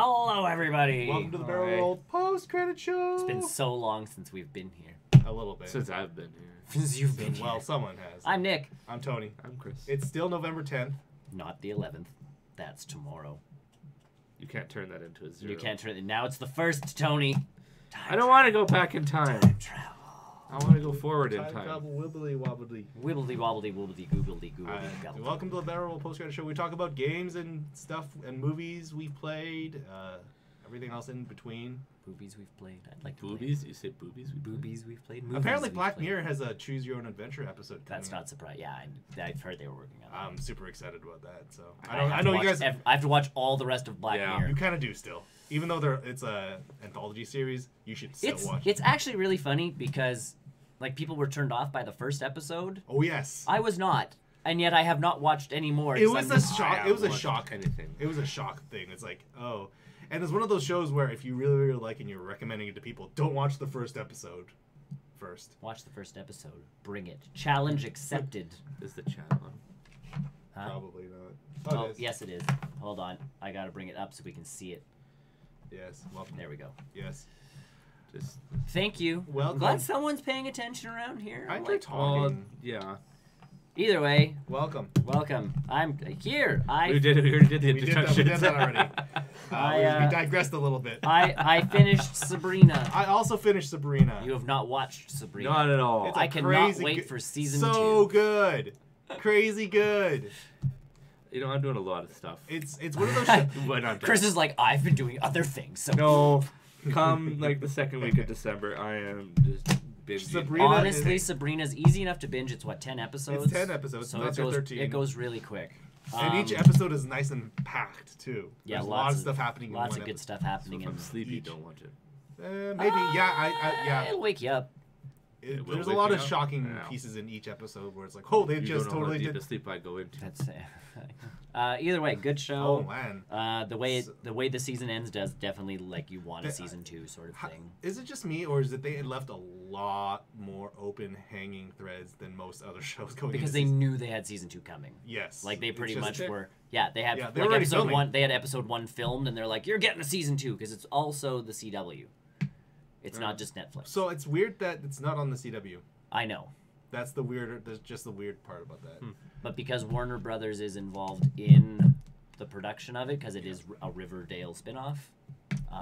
Hello, everybody. Welcome to the Barrel Roll post-credit show. It's been so long since we've been here. A little bit. Since I've been here. Since you've been Well, here. someone has. I'm Nick. I'm Tony. I'm Chris. It's still November 10th. Not the 11th. That's tomorrow. You can't turn that into a zero. You can't turn it. Now it's the 1st, Tony. I don't want to go back in time. Time travel. I want to go forward in Time time. travel, wibbly wobbly. Wibbly wobbly wobbly goobly goobly gobbly. Welcome to the Barrel Roll post-credit show. We talk about games and stuff and movies we played, everything else in between. Boobies we've played. I'd like to Boobies? You say boobies? play. Boobies we've played. Movies Apparently, we've Black played. Mirror has a Choose Your Own Adventure episode coming That's out. not surprising. Yeah, I've heard they were working on that. I'm super excited about that. So I I know you guys. I have to watch all the rest of Black Yeah. Mirror. You kind of do still, even though it's a anthology series. You should still watch. It's actually really funny because, like, people were turned off by the first episode. Oh yes. I was not, and yet I have not watched any more. It was a shock. It was a watched shock. anything. It was a shock thing. It's like, oh, and it's one of those shows where if you really, really like and you're recommending it to people, don't watch the first episode first. Watch the first episode. Bring it. Challenge accepted. Is the channel on? Huh? Probably not. Oh, it is. yes, it is. Hold on. I gotta bring it up so we can see it. Yes. Welcome. There we go. Yes. Just, Thank you. Welcome. I'm glad someone's paying attention around here. I Like, like talking. yeah. either way, Welcome. welcome. I'm here. We already did the We did that. introduction. We did that already. I, we digressed a little bit. I finished Sabrina. I also finished Sabrina. You have not watched Sabrina. Not at all. It's a I cannot crazy wait good- for season So 2. good. Crazy good. You know, I'm doing a lot of stuff. It's one of those. Shows. But I'm Chris is like, I've been doing other things. So No. Come, like, the second week of December, I am just binging. Sabrina honestly, is- Sabrina's easy enough to binge. It's what, 10 episodes? It's 10 episodes. So not it goes, 13. it goes really quick. And each episode is nice and packed too. Yeah, There's a lots lot of stuff happening. Lots in of one good stuff happening So if in I'm sleepy, each- don't watch it. Maybe. Yeah. It'll wake you up. It will There's a wake lot me of up. shocking Yeah. pieces in each episode where it's like, oh, they You just don't know totally how deep did. the sleep I go into. That's either way, good Oh show. man. The way the season ends does definitely like you want a season 2 sort of thing. Is it just me, or is it they left a lot more open hanging threads than most other shows going? Because into they season? knew they had season 2 coming. Yes. Like they It's pretty just- much were. Yeah, they had Yeah, they like were already episode filming. 1. They had episode 1 filmed, and they're like, "You're getting a season 2 because it's also the CW. It's not just Netflix." So it's weird that it's not on the CW. I know, That's the weird. There's just the weird part about that. but because Warner Brothers is involved in the production of it, because it is a Riverdale spinoff.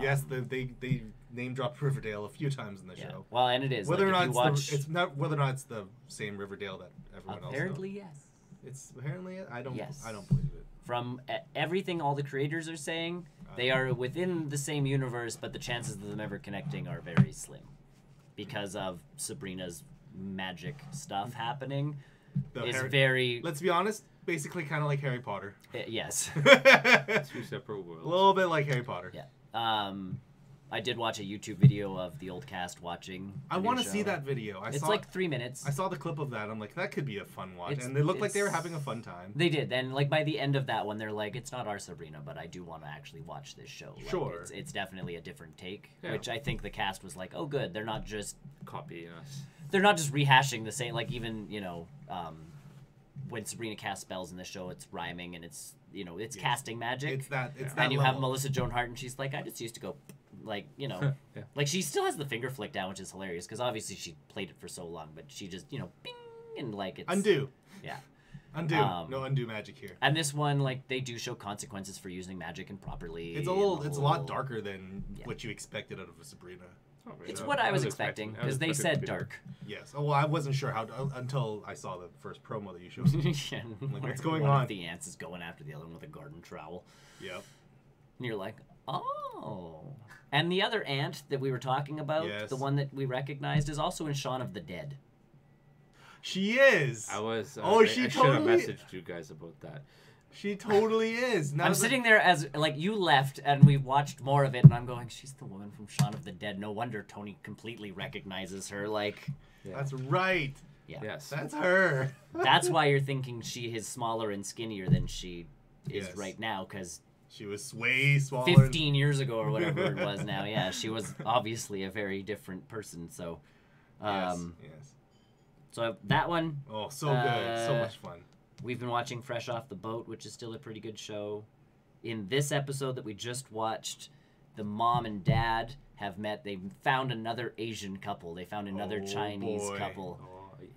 Yes, they name dropped Riverdale a few times in the Yeah. show. Well, and it is. Whether or like, not if you it's, watch, it's not whether or not it's the same Riverdale that everyone apparently else knows. yes. It's apparently I don't Yes. I don't believe it. From everything all the creators are saying, they are within the same universe, but the chances of them ever connecting are very slim because of Sabrina's magic stuff happening. The Is Harry- very Let's be honest, basically kind of like Harry Potter. yes. A Two separate worlds. little bit like Harry Potter. Yeah. I did watch a YouTube video of the old cast watching. I want to see that video. It's saw like 3 minutes. I saw the clip of that. I'm like, that could be a fun watch, It's- and they looked like they were it's- having a fun time. They did. Then, like, by the end of that one, they're like, it's not our Sabrina, but I do want to actually watch this show. Like, Sure. It's definitely a different take, Yeah. which I think the cast was like, oh, good. They're not just Copy us. rehashing the same, like, even, when Sabrina casts spells in the show, it's rhyming and it's, it's casting magic. It's that. It's Yeah. that. And you have level. Melissa Joan Hart, and she's like, I just used to go, like, Yeah. like she still has the finger flick down, which is hilarious because obviously she played it for so long, but she just, bing, and like it's Undo. Yeah. Undo. No undo magic here. And this one, like, they do show consequences for using magic improperly. It's a and little. the It's a whole- lot darker than Yeah. what you expected out of a Sabrina. Oh, It's yeah. what I was expecting because they expecting it to said be dark. Yes. Oh, well, I wasn't sure how until I saw the first promo that you showed me. Like, what's going one on? of the ants is going after the other one with a garden trowel. Yep. And you're like, oh. And the other ant that we were talking about, Yes. the one that we recognized, is also in Shaun of the Dead. She is. I was. Oh, I she should have totally- messaged you guys about that. She totally is. Now I'm that- sitting there as, like, you left and we watched more of it, and I'm going, she's the woman from Shaun of the Dead. No wonder Tony completely recognizes her. Like, Yeah. That's right. yeah. Yes. That's her. That's why you're thinking she is smaller and skinnier than she is Yes. right now, because She was way smaller. 15 years ago or whatever it was now, yeah, she was obviously a very different person. So, Yes. Yes. so that one, Oh, so good. So much fun. we've been watching Fresh Off the Boat, which is still a pretty good show. in this episode that we just watched, the mom and dad have met. They found another Asian couple. They found another Chinese couple.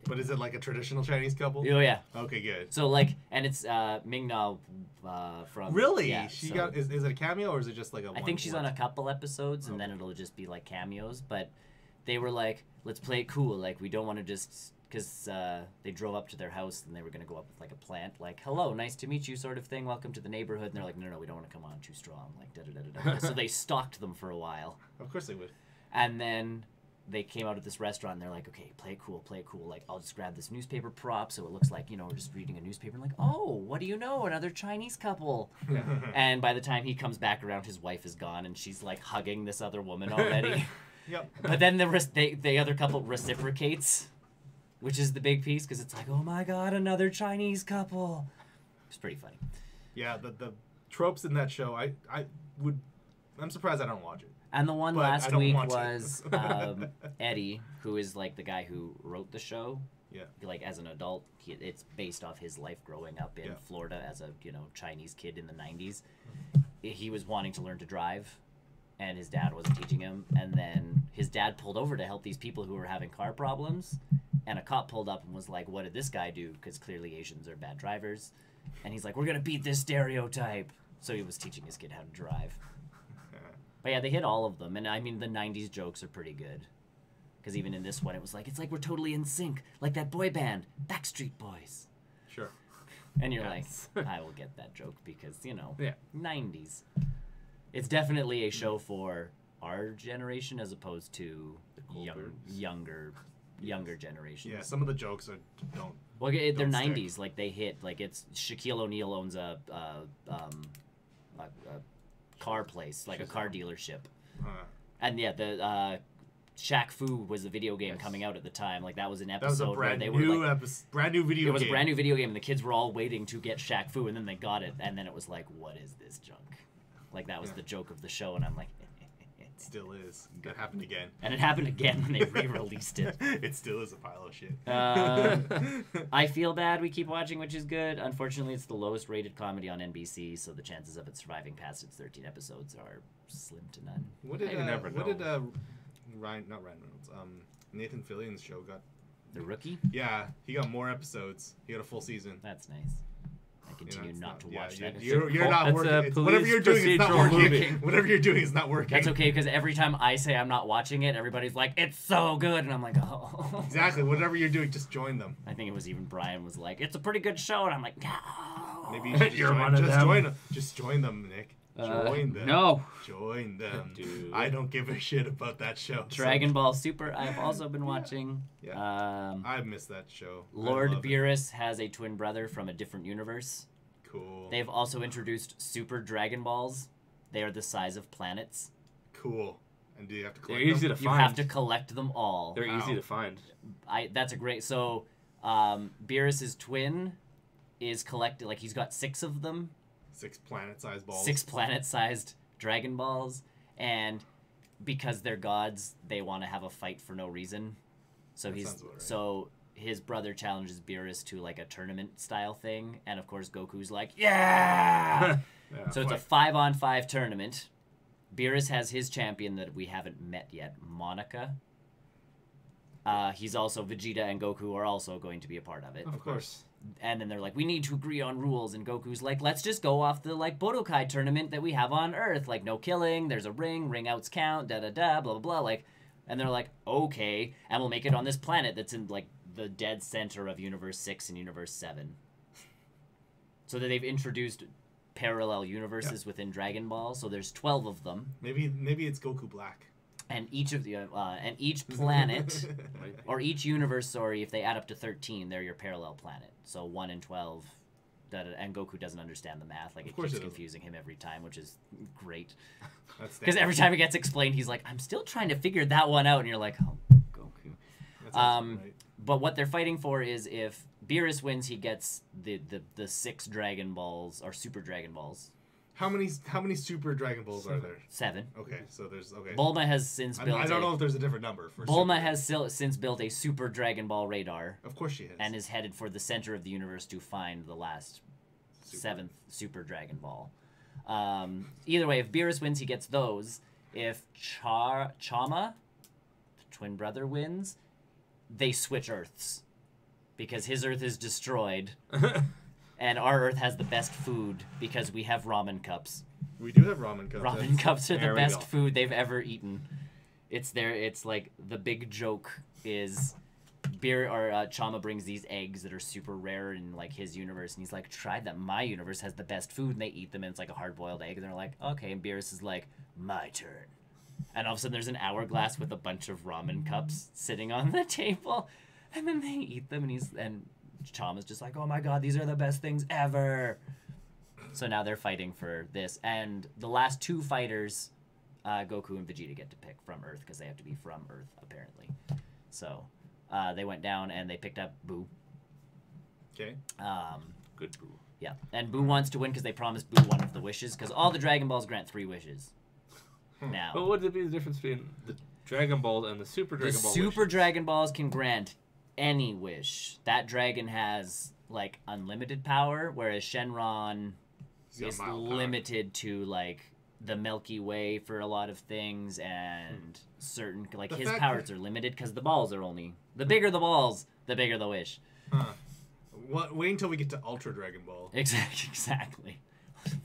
But is it like a traditional Chinese couple? Oh yeah. Okay, good. So like, and it's Ming Na from. Really? Yeah, She so got is it a cameo or is it just like a? I think she's on a couple episodes, and then it'll just be like cameos. But they were like, let's play it cool. Like we don't want to just because they drove up to their house and they were gonna go up with like a plant, like hello, nice to meet you, sort of thing. Welcome to the neighborhood. And they're like, no, we don't want to come on too strong. Like da da da da. So they stalked them for a while. Of course they would. And then they came out of this restaurant and they're like, okay, play it cool. Like, I'll just grab this newspaper prop so it looks like, we're just reading a newspaper. And like, oh, what do you know? Another Chinese couple. And by the time he comes back around, his wife is gone and she's like hugging this other woman already. Yep. But then the other couple reciprocates, which is the big piece because it's like, oh my God, another Chinese couple. It's pretty funny. Yeah, the tropes in that show, I'm surprised I don't watch it. And the one But last I don't week watch it. was Eddie, who is like the guy who wrote the show. Yeah. Like as an adult, it's based off his life growing up in Yeah. Florida as a Chinese kid in the 90s. He was wanting to learn to drive, and his dad wasn't teaching him. And then his dad pulled over to help these people who were having car problems. And a cop pulled up and was like, what did this guy do? Because clearly Asians are bad drivers. And he's like, we're going to beat this stereotype. So he was teaching his kid how to drive. But yeah, they hit all of them. And I mean, the 90s jokes are pretty good. Because even in this one, it's like we're totally in sync. Like that boy band, Backstreet Boys. Sure. And you're Yes. like, I will get that joke because, Yeah. 90s. It's definitely a show for our generation as opposed to younger generations. Yeah, some of the jokes don't. Well, they're don't stick. 90s. Like they hit. Like it's Shaquille O'Neal owns a car place, like a car dealership. And yeah, the Shaq Fu was a video game coming out at the time. Like that was an That was episode a where brand they new were like, brand new video game. it was a brand new video game, and the kids were all waiting to get Shaq Fu, and then they got it, and then it was like, what is this junk? Like that was the joke of the show, and I'm like, It still is. That happened again. and it happened again when they re-released it. It still is a pile of shit. I feel bad we keep watching, which is good. Unfortunately, it's the lowest rated comedy on NBC, so the chances of it surviving past its 13 episodes are slim to none. What did You never know. Ryan Reynolds, Nathan Fillion's show got? The Rookie? Yeah, he got more episodes. He got a full season. That's nice. I continue it's not to watch that. You're not That's working. a It's, whatever you're police doing, it's not procedural working. movie. Whatever you're doing is not working. That's okay, because every time I say I'm not watching it, everybody's like, it's so good, and I'm like, oh. Exactly. Whatever you're doing, just join them. I think it was even Brian was like, it's a pretty good show, and I'm like, no. Maybe you should You're join, one of just them. join them. Just join them, Nick. Join them. No. Join them. Dude. I don't give a shit about that show. Dragon Ball Super, I've also been watching. Yeah. I missed that show. Lord I love it. Beerus has a twin brother from a different universe. Cool. They've also introduced Super Dragon Balls. They are the size of planets. Cool. And do you have to They're collect easy them? to You find. have to collect them all. They're Wow. easy to find. That's a great. So, Beerus's twin is collected. Like he's got 6 of them. 6 planet-sized balls. 6 planet-sized Dragon Balls, and because they're gods, they want to have a fight for no reason. So That sounds about right. so his brother challenges Beerus to like a tournament style thing, and of course Goku's like, yeah. Yeah. So it's a 5-on-5 tournament. Beerus has his champion that we haven't met yet, Monica. He's also Vegeta and Goku are also going to be a part of it. Of course. And then they're like, we need to agree on rules. And Goku's like, let's just go off the like Budokai tournament that we have on Earth. Like, no killing, there's a ring outs count, da-da-da, blah, blah, blah. Like, and they're like, okay. And we'll make it on this planet that's in like the dead center of Universe 6 and Universe 7. So that they've introduced parallel universes within Dragon Ball. So there's 12 of them. Maybe it's Goku Black. And each of the and each planet or each universe, sorry, if they add up to 13, they're your parallel planet. So 1 and 12, and Goku doesn't understand the math. Like, it keeps confusing him every time, which is great. Because every time it gets explained, he's like, I'm still trying to figure that one out. And you're like, oh, Goku. Right. But what they're fighting for is if Beerus wins, he gets the 6 Dragon Balls, or Super Dragon Balls. How many Super Dragon Balls are there? 7. Okay, so there's Bulma has since built I don't know if there's a different number for Bulma Super. has since built a Super Dragon Ball radar. Of course she has. And is headed for the center of the universe to find the last 7th Super Dragon Ball. Either way, if Beerus wins, he gets those. If Chama, the twin brother, wins, they switch Earths. Because his Earth is destroyed. And our Earth has the best food because we have ramen cups. We do have ramen cups. Ramen cups are the There we best go. food they've ever eaten. It's like the big joke is Chama brings these eggs that are super rare in like his universe, and he's like, try them. My universe has the best food, and they eat them, and it's like a hard-boiled egg, and they're like, okay. And Beerus is like, my turn. And all of a sudden there's an hourglass with a bunch of ramen cups sitting on the table, and then they eat them, and Chama's just like, oh my god, these are the best things ever. So now they're fighting for this, and the last two fighters, Goku and Vegeta, get to pick from Earth because they have to be from Earth apparently. So they went down and they picked up Boo. Okay. Good Boo. Yeah, and Boo wants to win because they promised Boo one of the wishes, because all the Dragon Balls grant 3 wishes. Now, But what would be the difference between the Dragon Balls and the Super Dragon the Ball? Super wishes? Dragon Balls can grant any wish. That dragon has like unlimited power, whereas Shenron He's got is mild power. limited to like the Milky Way for a lot of things, and certain like The his fact powers that- are limited because the balls are only the bigger the balls, the bigger the wish. Huh. Wait until we get to Ultra Dragon Ball. Exactly.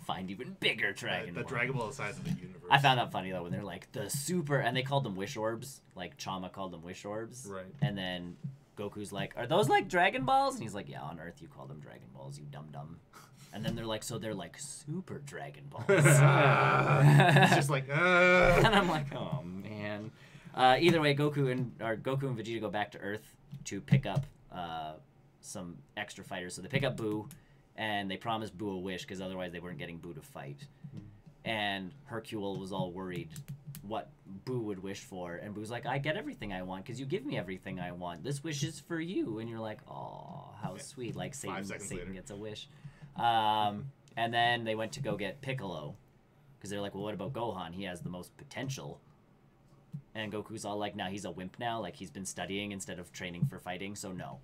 Find even bigger Dragon The Ball. Dragon Ball the size of the universe. I found that funny though when they're like the super, and they called them wish orbs. Like Chama called them wish orbs. Right. And then Goku's like, "Are those like Dragon Balls?" And he's like, "Yeah, on Earth you call them Dragon Balls, you dum dum." And then they're like, "So they're like super Dragon Balls." It's just like, And I'm like, "Oh man." Either way, Goku and Vegeta go back to Earth to pick up some extra fighters. So they pick up Boo, and they promise Boo a wish because otherwise they weren't getting Boo to fight. And Hercule was all worried what Boo would wish for, and Boo's like, I get everything I want because you give me everything I want. This wish is for you. And you're like, oh, how sweet. Like Satan later. gets a wish. And then they went to go get Piccolo because they're like, well, what about Gohan? He has the most potential. And Goku's all like, nah, he's a wimp now. Like, he's been studying instead of training for fighting, so no.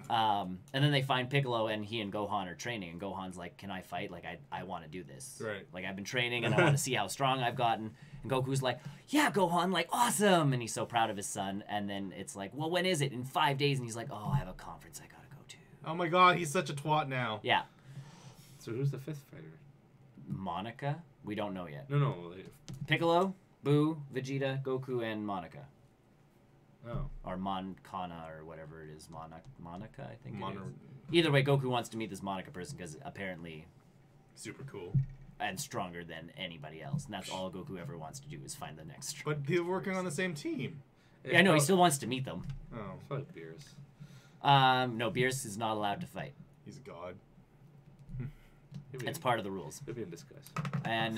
And then they find Piccolo, and he and Gohan are training, and Gohan's like, can I fight? Like, I want to do this. Right. Like, I've been training, and I want to see how strong I've gotten. And Goku's like, yeah, Gohan, like, awesome! And he's so proud of his son. And then it's like, well, when is it? In 5 days. And he's like, oh, I have a conference I gotta go to. oh my god, he's such a twat now. Yeah. So who's the 5th fighter? Monica? We don't know yet. No. Piccolo, Boo, Vegeta, Goku, and Monica. Oh. Or Moncana, or whatever it is. Monica, I think it Mono- is. Either way, Goku wants to meet this Monica person because apparently, Super cool. and stronger than anybody else. And that's all Goku ever wants to do is find the next strong. But they're working on the same team. Yeah, I know, he still wants to meet them. Oh, It's like Beers. No, Beerus is not allowed to fight. he's a god. It's part of the rules. Maybe in disguise. And,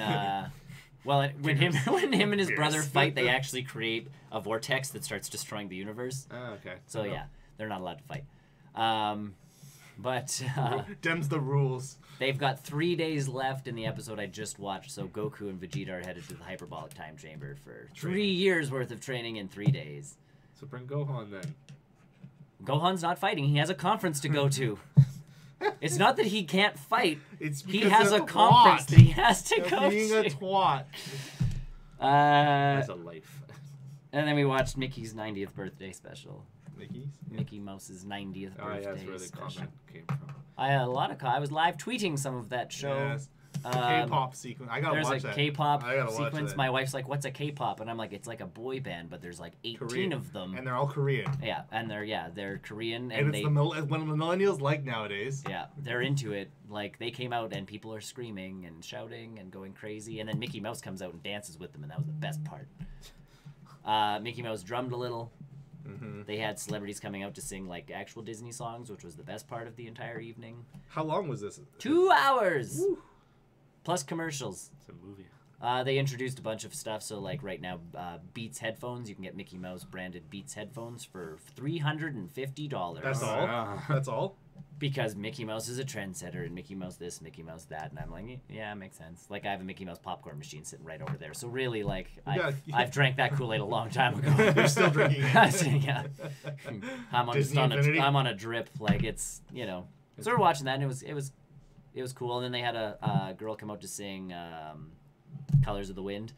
well, when him and his brother Beerus. fight, they actually create a vortex that starts destroying the universe. Ah, okay. So, yeah, they're not allowed to fight. But Dem's the rules. they've got 3 days left in the episode I just watched, so Goku and Vegeta are headed to the hyperbolic time chamber for 3 years worth of training in 3 days. So bring Gohan then. Gohan's not fighting. He has a conference to go to. It's not that he can't fight. It's He because has of a conference twat. that he has to Of go being a to. twat. As a life. And then we watched Mickey's 90th birthday special. Mickey's? Mickey Mouse's 90th Oh, yeah, birthday that's where the special. comment came from. I had a lot of. I was live tweeting some of that show. Yes. Um, K-pop sequence. I gotta There's watch a that. K-pop I gotta watch sequence. that. My wife's like, "What's a K-pop?" And I'm like, "It's like a boy band, but there's like 18 Korean. of them." And they're all Korean. Yeah, and they're Korean, And and it's they one of the millennials like nowadays. yeah, they're into it. Like they came out and people are screaming and shouting and going crazy, and then Mickey Mouse comes out and dances with them, and that was the best part. Mickey Mouse drummed a little. Mm-hmm. They had celebrities coming out to sing like actual Disney songs, which was the best part of the entire evening. How long was this? 2 hours Woo. plus commercials. It's a movie. They introduced a bunch of stuff. So like right now, Beats headphones. You can get Mickey Mouse branded Beats headphones for $350. That's all? Ah. That's all? Because Mickey Mouse is a trendsetter, and Mickey Mouse this, Mickey Mouse that, and I'm like, yeah, it makes sense. Like I have a Mickey Mouse popcorn machine sitting right over there. So really, like I've drank that Kool-Aid a long time ago. You're still drinking it. Yeah. I'm on, just Disney on Infinity? I'm on a drip. Like it's So we're watching that, and it was It was cool. And then they had a girl come out to sing Colors of the Wind.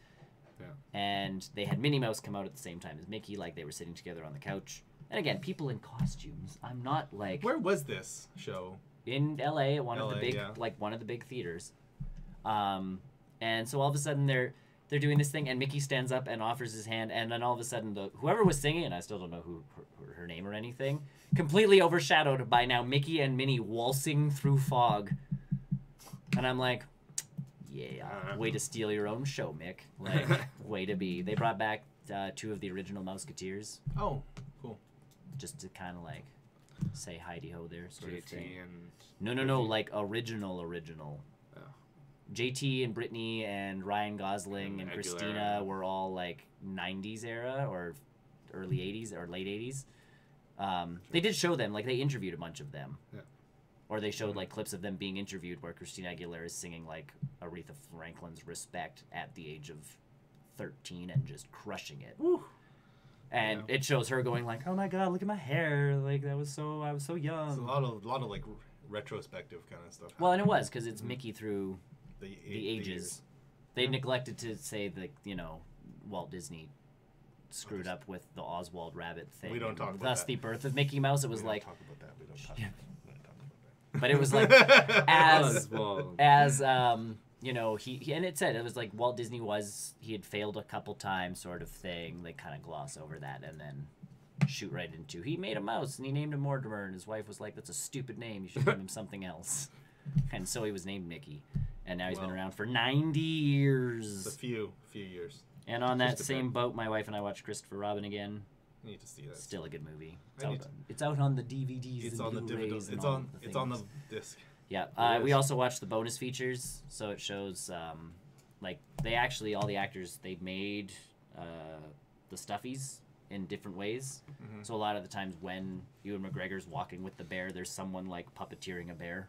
Yeah. And they had Minnie Mouse come out at the same time as Mickey, like they were sitting together on the couch. And again, people in costumes. I'm not like Where was this show? in LA at one of the LA, big yeah. one of the big theaters. And so all of a sudden they're doing this thing, and Mickey stands up and offers his hand, and then all of a sudden whoever was singing, and I still don't know her name or anything, completely overshadowed by now Mickey and Minnie waltzing through fog. And I'm like, yeah, way to steal your own show, Mick. Like, way to be. They brought back 2 of the original Mouseketeers, Oh, cool. just to kind of like say hi-de-ho there sort of JT thing. and No, like original. Oh. JT and Brittany and Ryan Gosling and And Christina Aguilera. were all like 90s era or early 80s or late 80s. They did show them, like they interviewed a bunch of them. Yeah. Or they showed like clips of them being interviewed where Christina Aguilera is singing like Aretha Franklin's Respect at the age of 13 and just crushing it. Woo. And it shows her going like, "Oh my god, look at my hair. Like I was so young." It's a lot of like retrospective kind of stuff. Well, and it was because it's Mickey through the the ages. They neglected to say that, Walt Disney screwed up with the Oswald Rabbit thing. We don't talk about Thus that. the birth of Mickey Mouse. It was We like, don't talk about that. We don't talk about but it was like that. as he and it said it was like Walt Disney he had failed a couple times sort of thing. They kind of gloss over that and then shoot right into he made a mouse and he named him Mortimer, and his wife was like, "That's a stupid name. You should name him something else." And so he was named Mickey, and now he's been around for 90 years. a few years. And on that Just a same bit. boat, my wife and I watched Christopher Robin again. I need to see that. Still a good movie. I need It's out on the DVDs It's and on the Blu-rays dividend. and It's all on. the It's on the things. disc. Yeah. It We is. also watched the bonus features, so it shows like they actually all the actors they made the stuffies in different ways. Mhm. So a lot of the times when Ewan McGregor's walking with the bear, there's someone like puppeteering a bear.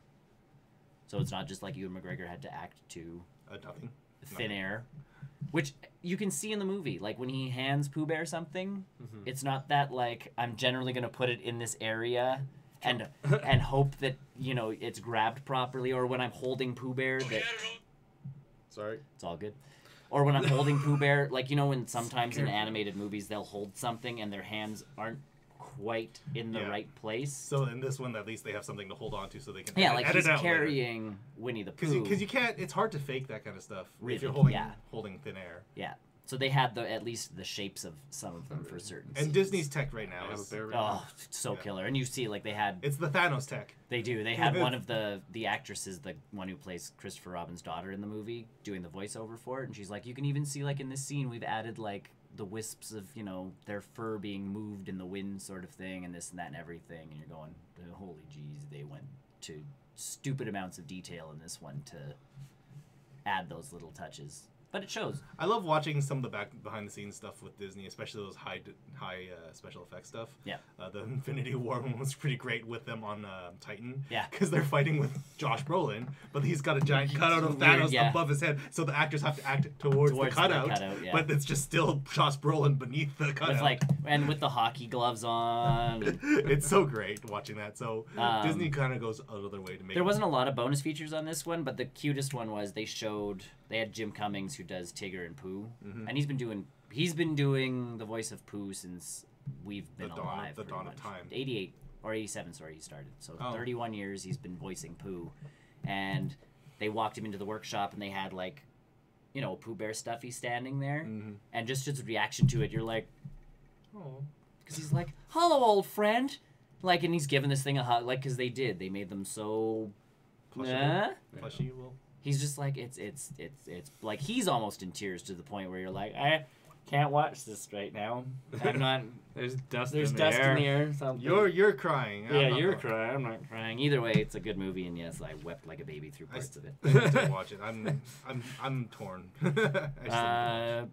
So it's not just like Ewan McGregor had to act to Nothing. thin air, which you can see in the movie. Like when he hands Pooh Bear something, it's not that like I'm generally gonna put it in this area and hope that it's grabbed properly, or when I'm holding Pooh Bear that Sorry. it's all good. Or when I'm holding Pooh Bear, like when sometimes in animated movies they'll hold something and their hands aren't quite in the Yeah. right place. So in this one, at least they have something to hold on to, so they can Yeah, like edit he's out later. carrying Winnie the Pooh. Because you can't. It's hard to fake that kind of stuff Really, if you're holding yeah. thin air. Yeah. So they had at least the shapes of some of them for certain And scenes. Disney's tech right now I have a is bear right now. Oh, so killer. And you see, like, they had... it's the Thanos tech. They do. They had one of the actresses, the one who plays Christopher Robin's daughter in the movie, doing the voiceover for it. And she's like, you can even see, like, in this scene, we've added, like, the wisps of, their fur being moved in the wind sort of thing, and this and that and everything. And you're going, holy jeez, they went to stupid amounts of detail in this one to add those little touches. But it shows. I love watching some of the behind the scenes stuff with Disney, especially those high special effects stuff. Yeah. The Infinity War one was pretty great with them on Titan. Yeah. Because they're fighting with Josh Brolin, but he's got a giant cutout of Weird, Thanos yeah. above his head, so the actors have to act towards the cutout. Yeah. But it's just still Josh Brolin beneath the cutout. And with the hockey gloves on. It's so great watching that. So Um, Disney kind of goes out of their way to make There wasn't a lot of bonus features on this one, but the cutest one was they had Jim Cummings who does Tigger and Pooh, and he's been doing the voice of Pooh since we've been alive. the pretty dawn of much. time. 88 or 87, sorry, he started. So Oh. 31 years he's been voicing Pooh, and they walked him into the workshop and they had like, Pooh Bear Stuffy standing there, and just his reaction to it, you're like, Oh. because he's like, hello, old friend. Like, and he's giving this thing a hug, like, because they made them so... Plushy will. He's just like, it's like, he's almost in tears to the point where you're like, I can't watch this right now. I'm not... There's dust There's in dust the air. in the air. Something. You're crying. Yeah, I'm not you're crying. crying. I'm not crying. Either way, it's a good movie, and yes, I wept like a baby through parts of it. I need to watch it. I'm torn.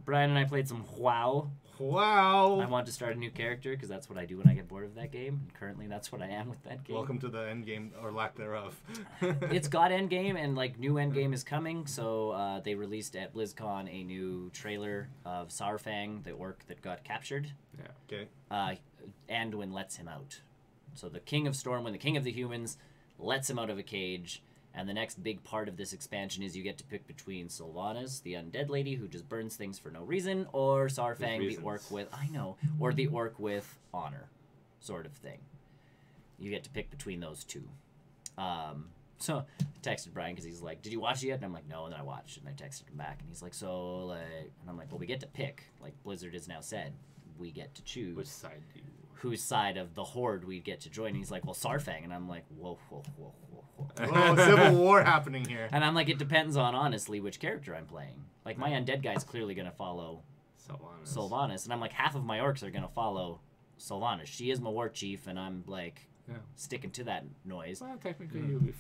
Brian and I played some WoW. Wow. I want to start a new character because that's what I do when I get bored of that game. And currently, that's what I am with that game. Welcome to the end game or lack thereof. It's got end game, and like new end game is coming. So they released at BlizzCon a new trailer of Saurfang, the orc that got captured. Okay. Anduin lets him out. So the King of Stormwind, the King of the Humans, lets him out of a cage, And the next big part of this expansion is you get to pick between Sylvanas, the undead lady who just burns things for no reason, or Sarfang, the orc with or the orc with honor, sort of thing. You get to pick between those two. So I texted Brian because he's like, "Did you watch it yet?" And I'm like, "No." And then I watched, and I texted him back, and he's like, "So like," and I'm like, "Well, we get to pick. Like Blizzard has now said, we get to choose Which side do you? whose side of the horde we get to join." And he's like, "Well, Sarfang," and I'm like, "Whoa, whoa, whoa, whoa, whoa." Oh, civil war happening here. And I'm like, it depends on honestly which character I'm playing. Like my undead guy's clearly gonna follow Sylvanas, and I'm like, half of my orcs are gonna follow Sylvanas. She is my war chief, and I'm like. Yeah. Sticking to that noise. Well, technically, you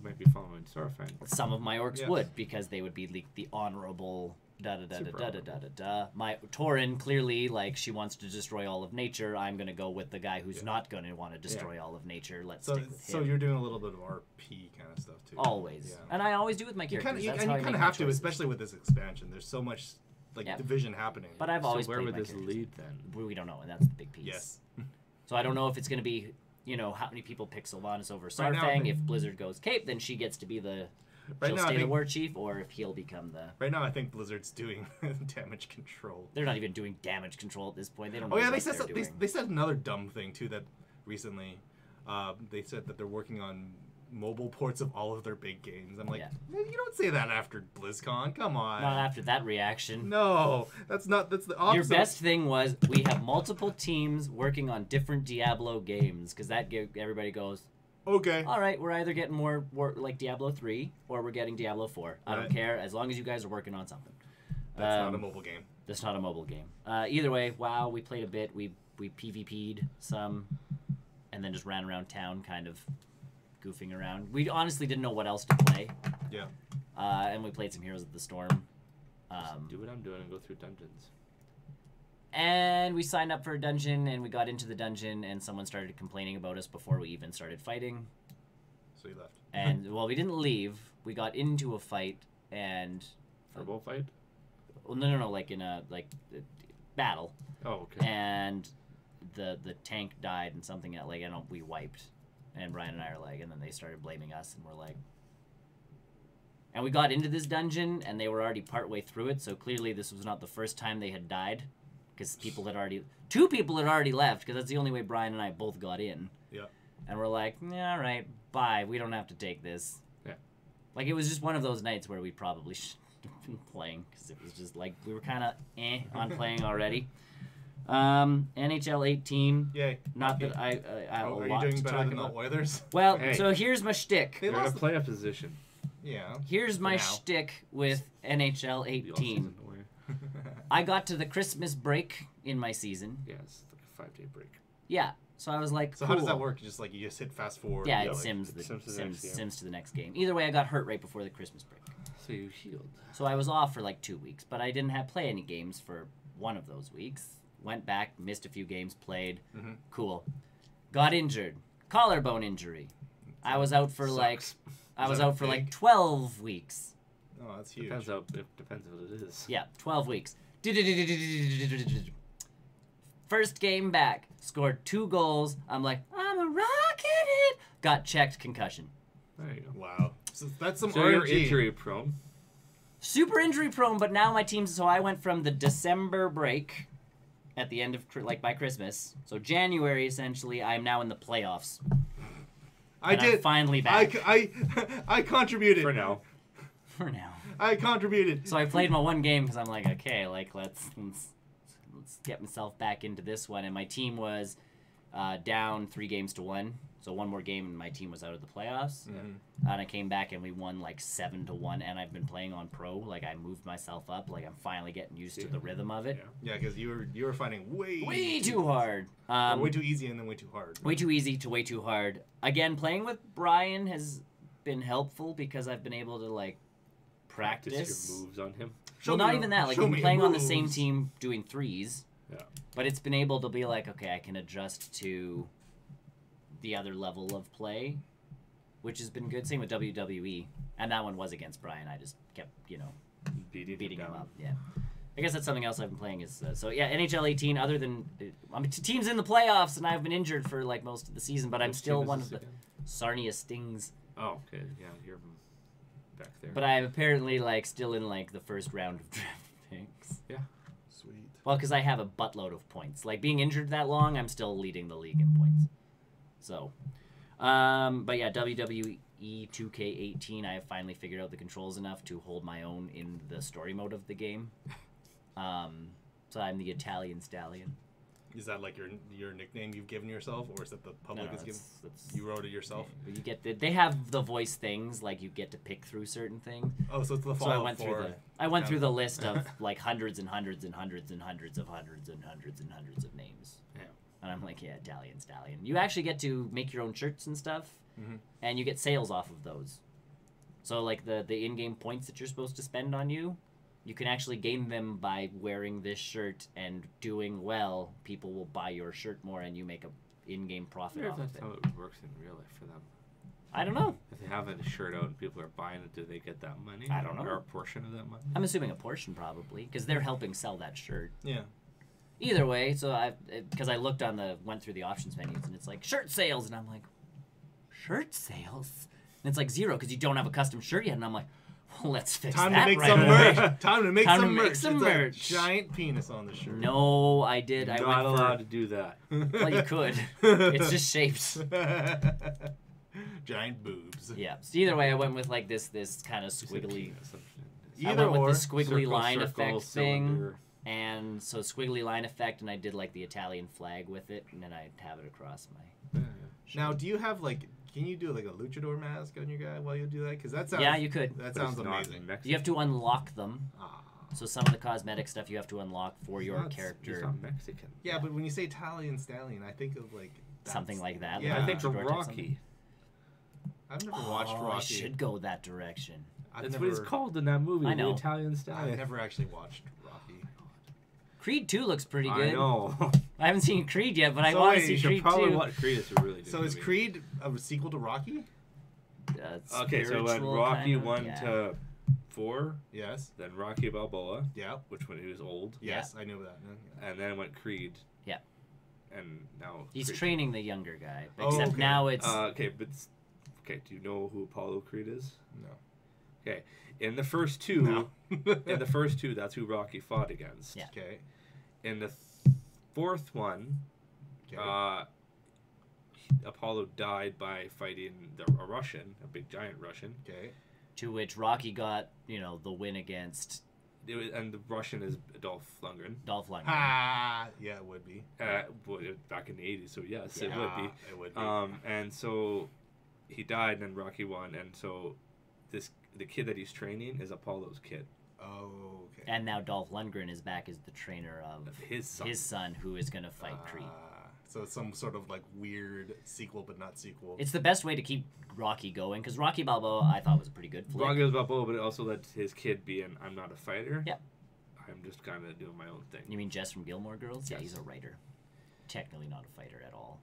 might be following Starfang. Some of my orcs would, because they would be like the honorable da-da-da-da-da-da-da-da. My Tauren, clearly, like, she wants to destroy all of nature. I'm going to go with the guy who's not going to want to destroy all of nature. Let's stick with him. So you're doing a little bit of RP kind of stuff, too. Always. Yeah. And I always do with my characters. You kind of have to, especially with this expansion. There's so much, division happening. But I've always where played would my this characters. lead, then? We don't know, and that's the big piece. Yes. So I don't know if it's going to be... You know, how many people pick Sylvanas over Sarfang? If Blizzard goes Cape, then she gets to be the... she'll stay the war chief, or if he'll become the... Right now, I think Blizzard's doing damage control. They're not even doing damage control at this point. They don't know they said another dumb thing, too, that recently. They said that they're working on mobile ports of all of their big games. I'm like, you don't say that after BlizzCon. Come on. Not after that reaction. No, that's the opposite. Your best thing was we have multiple teams working on different Diablo games, because that everybody goes, okay. All right, we're either getting more like Diablo 3 or we're getting Diablo 4. I don't care, as long as you guys are working on something. That's not a mobile game. That's not a mobile game. Either way, WoW, we played a bit. We PvP'd some, and then just ran around town kind of goofing around. We honestly didn't know what else to play. Yeah. And we played some Heroes of the Storm. Do what I'm doing and go through dungeons. And we signed up for a dungeon, and we got into the dungeon, and someone started complaining about us before we even started fighting. So you left. And, well, we didn't leave. We got into a fight, and... Verbal fight? Well, no, like in a, battle. Oh, okay. And the tank died, and something, we wiped. And Brian and I are like, and then they started blaming us, and we're like... And we got into this dungeon, and they were already partway through it, so clearly this was not the first time they had died. Because two people had already left, because that's the only way Brian and I both got in. Yeah. And we're like, all right, bye, we don't have to take this. Yeah. Like, it was just one of those nights where we probably should have been playing, because it was just like, we were kind of on playing already. NHL 18. Yay. Not that I are you doing better than the Oilers? Well, hey. So here's my shtick. They're in a playoff position. Yeah. Here's my shtick with NHL 18. I got to the Christmas break in my season. Yeah, it's like a 5-day break. Yeah. So I was like, so cool. How does that work? You just hit fast forward? Yeah, it sims to the next game. Either way, I got hurt right before the Christmas break. So you healed. So I was off for 2 weeks, but I didn't play any games for one of those weeks. Went back, missed a few games, played. Mm-hmm. Cool. Got injured. Collarbone injury. I was out for 12 weeks. Oh, that's huge. Depends what it is. Yeah, 12 weeks. First game back. Scored 2 goals. I'm like, I'm a rocket. Got checked, concussion. There you go. Wow. So that's some So you're injury prone. Super injury prone, but now my team's... So I went from the December break at the end of, by Christmas. So January, essentially, I'm now in the playoffs. I'm finally back. I contributed. For now. I contributed. So I played my one game because I'm like, okay, let's get myself back into this one. And my team was down 3-1. So one more game and my team was out of the playoffs. Mm-hmm. And I came back and we won 7-1. And I've been playing on pro. I moved myself up. I'm finally getting used to the rhythm of it. Yeah, because you were finding way too hard. Way too easy and then way too hard. Way too easy to way too hard. Again, playing with Brian has been helpful because I've been able to practice your moves on him. Well, not even that. We've been playing on the same team doing threes. Yeah. But it's been able to be okay, I can adjust to the other level of play, which has been good. Same with WWE. And that one was against Brian. I just kept, beating him up. Yeah. I guess that's something else I've been playing is... NHL 18, other than... team's in the playoffs, and I've been injured for, most of the season, but I'm still one of the... Sarnia Stings. Oh, okay. Yeah, you're back there. But I'm apparently like still in like the first round of draft picks. Yeah. Sweet. Well, because I have a buttload of points. Like being injured that long, I'm still leading the league in points. So, but yeah, WWE 2K18, I have finally figured out the controls enough to hold my own in the story mode of the game. So I'm the Italian Stallion. Is that like your nickname you've given yourself, or is that the public has given? You wrote it yourself. You get they have the voice things, like you get to pick through certain things. Oh, so it's the So I went through the list of like hundreds and hundreds and hundreds and hundreds of hundreds and hundreds and hundreds of names. Yeah. And I'm like, yeah, Italian Stallion. You actually get to make your own shirts and stuff, and you get sales off of those. So like the in-game points that you're supposed to spend on you can actually gain them by wearing this shirt and doing well. People will buy your shirt more, and you make a in-game profit off of That's it. how it works in real life for them. I don't know. If they have a shirt out and people are buying it, do they get that money? I don't know. Or a portion of that money? I'm assuming a portion probably, because they're helping sell that shirt. Yeah. Either way, so because I went through the options menus, and it's like shirt sales, and I'm like, shirt sales? And it's like 0 because you don't have a custom shirt yet, and I'm like, well, let's fix Time that to make right some away. merch. Time to make Time some to merch. make some It's merch. A giant penis on the shirt. No, I did. I Not went allowed to do that. Well, you could. It's just shaped. Giant boobs. Yeah. So either way, I went with like this kind of squiggly. I Either went or. with the squiggly Circle, line circle, effect thing, cylinder. and so squiggly line effect, and I did like the Italian flag with it, and then I have it across my. Now, do you have like? Can you do like a luchador mask on your guy while you do that? Because that sounds. Yeah, you could. That But sounds it's not amazing. Mexican. You have to unlock them. Ah. So some of the cosmetic stuff you have to unlock for your He's character. not Mexican. Yeah, but when you say Italian Stallion, I think of like Something like that. Yeah. like I think a of luchador type something. Rocky. I've never watched Oh, Rocky. I should go that direction. That's what it's called in that movie. I know. The Italian Stallion. I've never actually watched Rocky. Creed 2 looks pretty good. I know. I haven't seen Creed yet, but I So want wait, to see You should Creed probably 2. watch Creed. It's a really good So is movie. Creed a sequel to Rocky? Okay, so when Spiritual Rocky kind of, 1 yeah. to 4, Yes. then Rocky Balboa, Yeah. which when he was old, Yes, I knew that. Yeah. and then went Creed. Yeah. And now He's Creed. training the younger guy, Oh, except okay. now it's Okay, but okay, do you know who Apollo Creed is? No. Okay, in the first two, No. in the first two, that's who Rocky fought against. Yeah. Okay. In the fourth one, Okay. Apollo died by fighting a Russian, a big giant Russian. Okay. to which Rocky got, the win against And the Russian is Dolph Lundgren. Dolph Lundgren. Ah, yeah, it would be. Back in the 80s, so yes, Yeah. it would be. It would be. And so he died, and then Rocky won, and so the kid that he's training is Apollo's kid. Oh, okay. And now Dolph Lundgren is back as the trainer of His son. who is going to fight Creed. So it's some sort of like weird sequel, but not sequel. It's the best way to keep Rocky going, because Rocky Balboa I thought was a pretty good flick. Rocky was Balboa, but it also let his kid be an I'm not a fighter. Yep. I'm just kind of doing my own thing. You mean Jess from Gilmore Girls? Yeah, Yes. he's a writer. Technically not a fighter at all.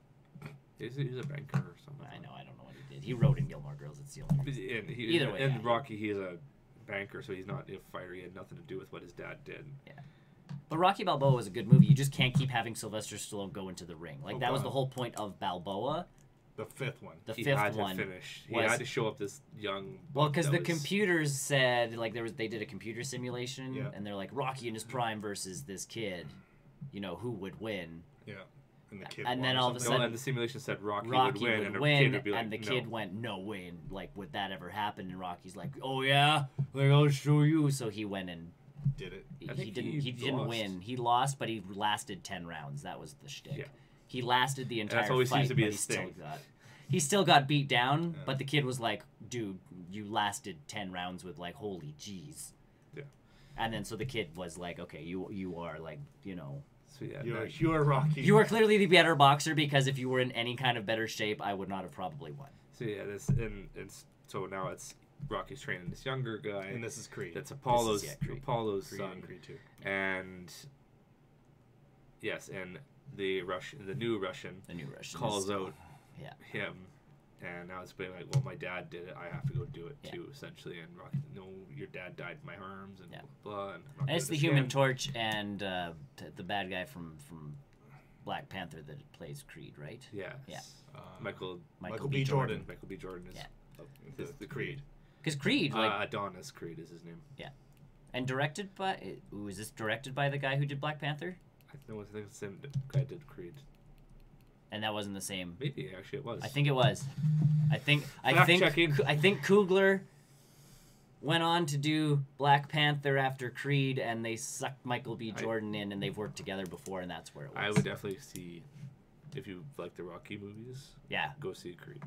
He's a banker or something. I know, I don't know what he did. He wrote in Gilmore Girls, it's the only Either way, in yeah. Rocky, he's a banker, so he's not a fighter. He had nothing to do with what his dad did. But Rocky Balboa was a good movie. You just can't keep having Sylvester Stallone go into the ring. Like, Oh, that was God. the whole point of Balboa. The fifth one. The He fifth had to one. finish. He was- had to show up this young. Well, buck because that the was- computers said, like, they did a computer simulation, Yeah. and they're like, Rocky in his prime versus this kid, who would win? Yeah. And the kid. And won then or all of a something? No, sudden- and the simulation said Rocky Rocky would win, would and the win, kid would be like, and the no. kid went, no way. Like, would that ever happen? And Rocky's like, oh, yeah? Like, I'll show you. So he went and Did it? I he think didn't lost. win. He lost, but he lasted 10 rounds. That was the shtick. Yeah. He lasted the entire always fight, seems to be but his thing. he still got beat down, Yeah. but the kid was like, dude, you lasted 10 rounds with, like, holy jeez. Yeah. And then so the kid was like, okay, you are, like, So yeah, You're Rocky. you are clearly the better boxer, because if you were in any kind of better shape, I would not have probably won. So yeah, so now it's Rocky's training this younger guy. And this is Creed. That's Apollo's Creed. Apollo's Creed son. and Creed 2. And yes, and the new Russian The new Russian calls is- out Yeah. him, and now it's being like, well, my dad did it, I have to go do it Yeah. too, essentially. And Rocky, no, your dad died in my arms, and Yeah. blah blah. And, Rocky And it's the understands. Human Torch and the bad guy from Black Panther that plays Creed, right? Yes. Yeah. Michael Michael B. Jordan. Michael B. Jordan is Yeah. the Creed. Because Creed, like, Adonis Creed is his name. and directed by. Ooh, is this directed by the guy who did Black Panther? I think it's the same guy did Creed. And that wasn't the same. Maybe actually it was. I think it was. I think checking. I think Coogler went on to do Black Panther after Creed, and they sucked Michael B. Jordan in, and they've worked together before, and that's where it was. I would definitely see, if you like the Rocky movies. Yeah. Go see Creed.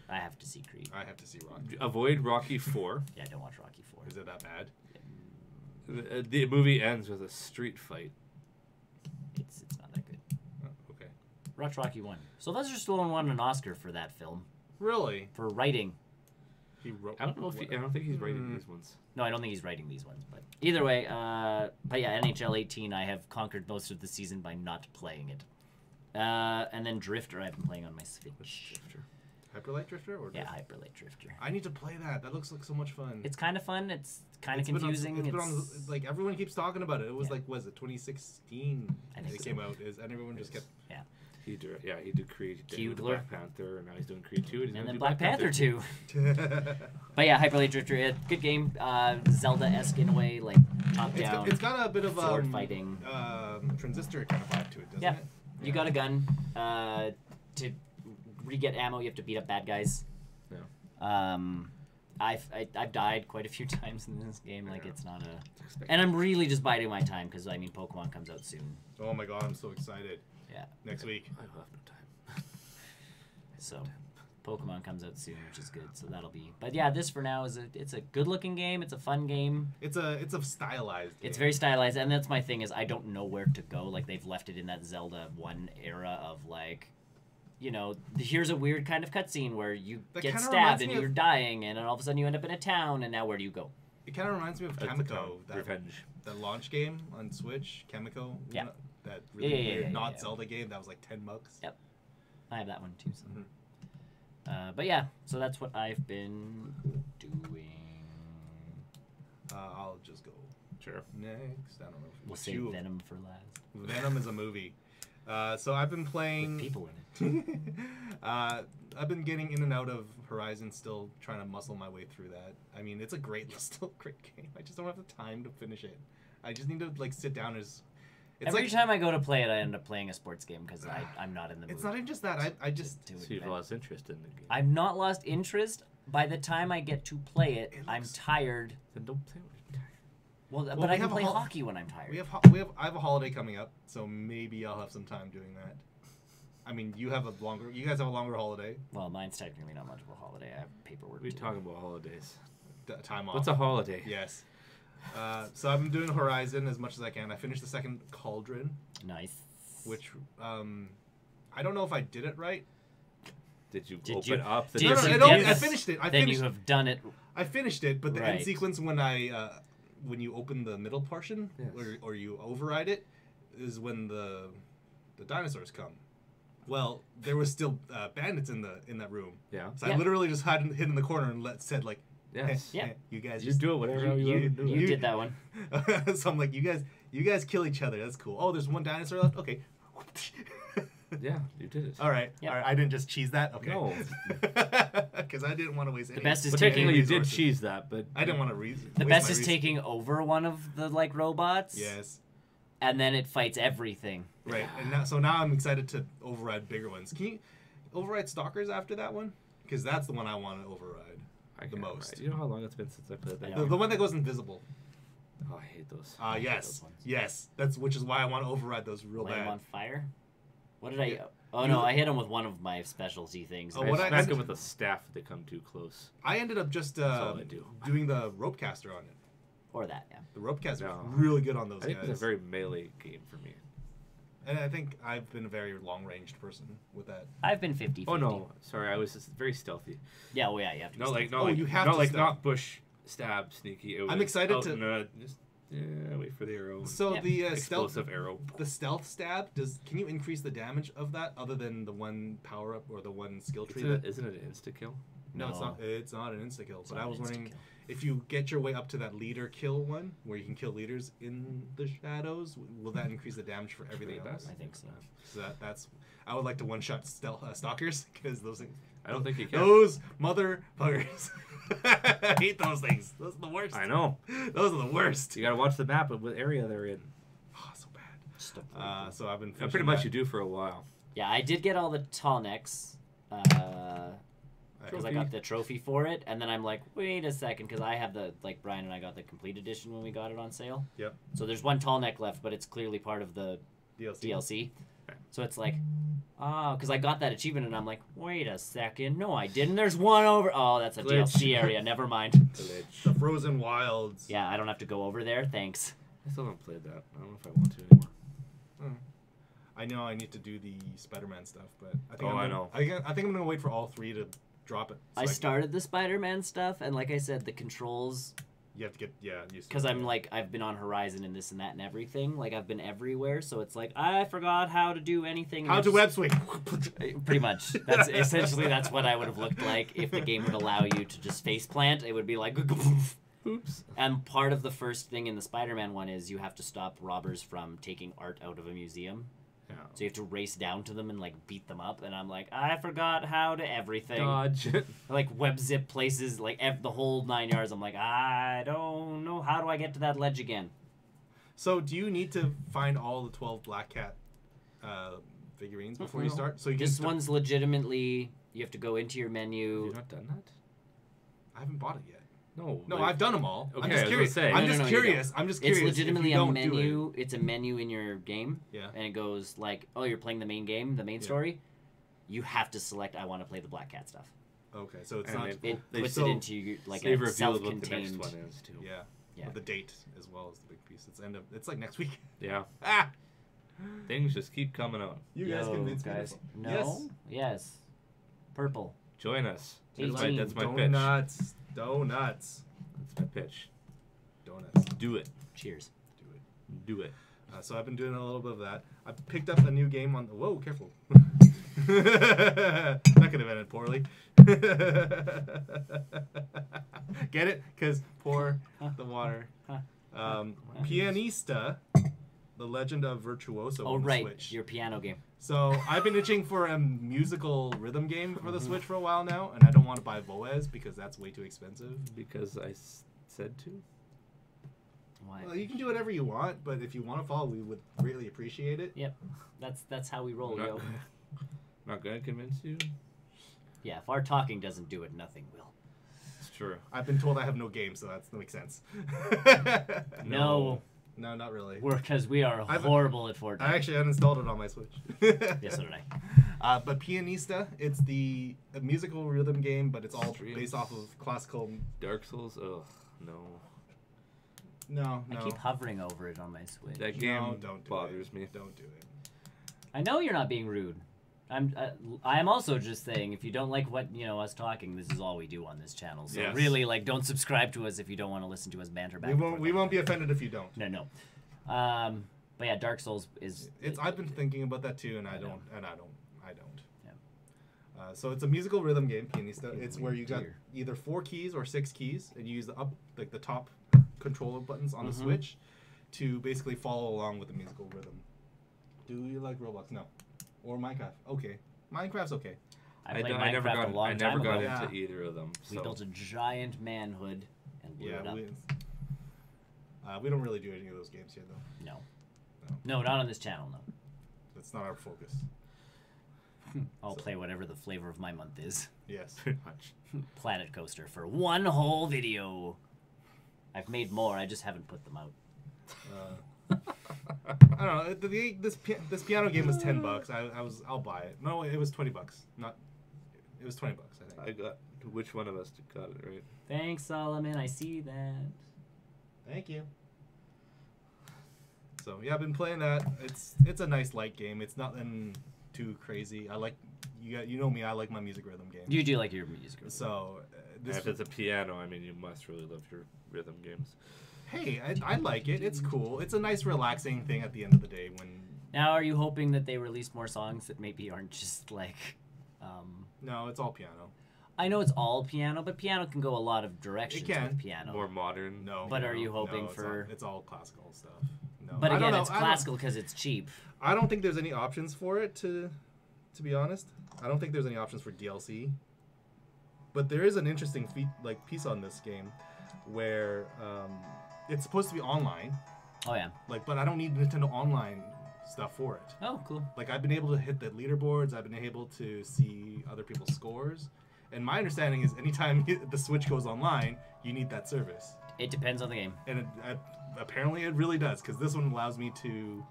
I have to see Creed. I have to see Rocky. Avoid Rocky 4. Yeah, don't watch Rocky 4. Is it that bad? The movie ends with a street fight. It's not that good. Oh, okay. Watch Rocky 1. Sylvester Stallone won an Oscar for that film. Really? For writing. He wrote. I don't know if I don't think he's writing these ones. No, I don't think he's writing these ones. But either way, but yeah, NHL 18, I have conquered most of the season by not playing it. And then Drifter, I've been playing on my Switch. Hyperlight Drifter or Yeah, Hyperlight Drifter. I need to play that. That looks like so much fun. It's kind of fun. It's kind of It's been on- confusing. it's been on, like everyone keeps talking about it. It was like, was it 2016? I think it so. came out, and everyone just kept. He did Creed. He did Black Panther, and now he's doing Creed 2. And then Black Panther 2. But yeah, Hyperlight Drifter, good game. Zelda-esque in a way, like top down. It's got a bit of sword fighting. Transistor kind of vibe to it, doesn't Yeah. it? You got a gun. To re-get ammo, you have to beat up bad guys. Yeah. I've died quite a few times in this game. Like, it's not a... And I'm really just biding my time, because, I mean, Pokemon comes out soon. Oh my god, I'm so excited. Yeah. Next week. I have no time. So, Pokemon comes out soon, which is good. So that'll be... But yeah, this for now is it's a good-looking game. It's a fun game. It's a stylized game. It's very stylized, and that's my thing is I don't know where to go. Like, they've left it in that Zelda 1 era of, like... You know, here's a weird kind of cutscene where you get stabbed and you're dying, and then all of a sudden you end up in a town, and now where do you go? It kind of reminds me of Kamiko, Revenge. That launch game on Switch, Kamiko. Yeah. That really weird, not yeah. Zelda game that was like $10. Yep. I have that one too. So. But yeah, so that's what I've been doing. I'll just go Sure. next. I don't know. We'll save Venom for last. Venom is a movie. So I've been playing... With people in it. I've been getting in and out of Horizon, still trying to muscle my way through that. I mean, it's a still great game. I just don't have the time to finish it. I just need to like sit down Every time I go to play it, I end up playing a sports game because I'm not in the mood. It's not even just that. I just... do So you've lost interest in the game. I've not lost interest. By the time I get to play it, I'm tired. Then don't play when you're tired. Well, Well, but we I can have a play hol- hockey when I'm tired. I have a holiday coming up, so maybe I'll have some time doing that. I mean, you guys have a longer holiday. Well, mine's technically not much of a holiday. I have paperwork. We to do. talking about holidays. Time off. What's a holiday? Yes. So I've been doing Horizon as much as I can. I finished the second Cauldron, Nice. which I don't know if I did it right. Did you Did open you- up the did No, you no, get I this? finished it. Then you have done it. I finished it, but the end Right. sequence when you open the middle portion or you override it is when the dinosaurs come. Well, there was still bandits in that room. Yeah. So I literally just hid in the corner and said like, Yes. hey, Yeah. you guys You just do it whatever you want to do. You did that one. So I'm like, you guys kill each other. That's cool. Oh, there's one dinosaur left. Okay. Yeah, you did it. All right. Yep. All right. I didn't just cheese that. Okay. No. Because I didn't want to waste any. The best is But taking. technically, you did resources. cheese that, but I didn't want to The best is taking over one of the like robots. Yes. And then it fights everything. Right. And now I'm excited to override bigger ones. Can you override Stalkers after that one? Because that's the one I want to override I the can't most. remember. You know how long it's been since I played that? I know. The one that goes invisible. Oh, I hate those. hate Yes. those ones. Yes. Which is why I want to override those real Light 'em bad. on fire. What did I? Yeah. Oh no, I hit him with one of my specialty things. Oh, I what I- smack them with a staff if they come too close. I ended up just all I do. doing the rope caster on it. Or that, yeah. The rope caster No. was really good on those I think guys. it's a very melee game for me. And I think I've been a very long-ranged person with that. I've been 50-50. Oh no, sorry, I was just very stealthy. Yeah, well, yeah, you have to. Be Not like stealthy. not like you have not to like stealth. not bush stab sneaky. It was I'm excited out to- and, just wait for the arrow. So Yep. the stealth Explosive arrow. the stealth stab can you increase the damage of that other than the one power up or the one skill tree? Isn't it an insta kill? No, it's No. not. It's not an insta kill. It's But not I an was insta wondering kill. if you get your way up to that leader kill one, where you can kill leaders in the shadows, will that increase the damage for everything Really else? bad. I think so. So that's. I would like to one-shot stalkers because those things. I don't think you can. Those motherfuckers. I hate those things. Those are the worst. I know. Those are the worst. You gotta watch the map of what area they're in. Oh, so bad. So I've been Yeah, pretty much you do for a while. Yeah, I did get all the tall necks. Because I got the trophy for it, and then I'm like, wait a second, because I have the, like, Brian and I got the complete edition when we got it on sale. Yep. So there's one tall neck left, but it's clearly part of the DLC. Okay. So it's like, because I got that achievement, and I'm like, wait a second, no I didn't, there's one over, oh, that's a Glitch. DLC area, never mind. The Frozen Wilds. Yeah, I don't have to go over there, thanks. I still haven't played that. I don't know if I want to anymore. I know I need to do the Spider-Man stuff, but I think I think I'm gonna wait for all 3 to drop it. So I started the Spider-Man stuff, and like I said, the controls, you have to get used to because I'm like, I've been on Horizon and this and that and everything, like I've been everywhere, so it's like, I forgot how to do anything. How to web swing. Pretty much. That's essentially, that's what I would have looked like if the game would allow you to just face plant. It would be like, Oops. and part of the first thing in the Spider-Man one is you have to stop robbers from taking art out of a museum. Yeah. So you have to race down to them and like beat them up, and I'm like, I forgot how to everything. Dodge. Like web zip places, like the whole 9 yards. I'm like, I don't know, how do I get to that ledge again? So do you need to find all the 12 Black Cat figurines before you start? So you This one's legitimately, you have to go into your Have menu. you not done that? I haven't bought it yet. No. No, like- I've done them all. Okay, I'm I just was curious. gonna say. I'm No, just no, you curious. I'm just curious. It's if legitimately you a don't do it. menu. It's a menu in your game. Yeah. And it goes like, oh, you're playing the main game, the main story. You have to select, I want to play the Black Cat stuff. Okay, so it's And not. It They puts so- it into like They've a revealed what the next self-contained. one is too. Yeah. Yeah. With the date as well as the big piece. It's like next week. Yeah. Ah. Things just keep coming out. You guys Yo, convinced guys. me. No. Yes. Purple. Join us. 18. That's my pitch. Donuts. Donuts. That's my pitch. Donuts. Do it. Cheers. Do it. Do it. So I've been doing a little bit of that. I picked up a new game on. Whoa, careful. That could have ended poorly. Get it? Because pour the water. Pianista, The Legend of Virtuoso. Oh, on the right. Switch. Your piano game. So I've been itching for a musical rhythm game for the Switch for a while now, and I don't want to buy Voez because that's way too expensive. Because I said to. Why? Well, you can do whatever you want, but if you want to follow, we would greatly appreciate it. Yep. That's how we roll, yo. Not gonna convince you. Yeah, if our talking doesn't do it, nothing will. It's true. I've been told I have no game, so that makes sense. No. No, not really. Because we are horrible at Fortnite. I actually uninstalled it on my Switch. Yes, so did I. But Pianista, it's a musical rhythm game, but it's all Streams. based off of classical. Dark Souls. Ugh. No. No. I keep hovering over it on my Switch. That game don't do bothers it. me. Don't do it. I know you're not being rude. I'm also just saying, if you don't like what, us talking, this is all we do on this channel. So Yes. really, don't subscribe to us if you don't want to listen to us banter back. We won't be offended if you don't. No. But yeah, Dark Souls is. I've been thinking about that too, and I don't. Yeah. So it's a musical rhythm game, Pianista. It's where you got either 4 keys or 6 keys, and you use the top controller buttons on the Switch to basically follow along with the musical rhythm. Do you like Roblox? No. Or Minecraft? Okay. Minecraft's okay. I played Minecraft a long time ago. I never got into either of them. We So. built a giant manhood and blew it up. We don't really do any of those games here, though. No, not on this channel, no. That's not our focus. I'll play whatever the flavor of my month is. Yes. Pretty much. Planet Coaster for one whole video. I've made more, I just haven't put them out. I don't know. This piano game was $10. I'll buy it. No, it was $20. It was $20. I think. I got. Which one of us got it right? Thanks, Solomon. I see that. Thank you. So yeah, I've been playing that. It's a nice light game. It's nothing too crazy. I like you know me. I like my music rhythm games. You do like your music. So And if it's a piano, I mean, you must really love your rhythm games. Hey, I like it. It's cool. It's a nice, relaxing thing at the end of the day. Now, are you hoping that they release more songs that maybe aren't just like? No, it's all piano. I know it's all piano, but piano can go a lot of directions It can. with piano. More modern. No. But are you hoping for? It's all classical stuff. No. But I don't again, know. it's classical because it's cheap. I don't think there's any options for it. To be honest, I don't think there's any options for DLC. But there is an interesting piece on this game where it's supposed to be online. Oh yeah. Like, but I don't need Nintendo Online stuff for it. Oh, cool. Like, I've been able to hit the leaderboards. I've been able to see other people's scores. And my understanding is anytime the Switch goes online, you need that service. It depends on the game. And apparently it really does, because this one allows me to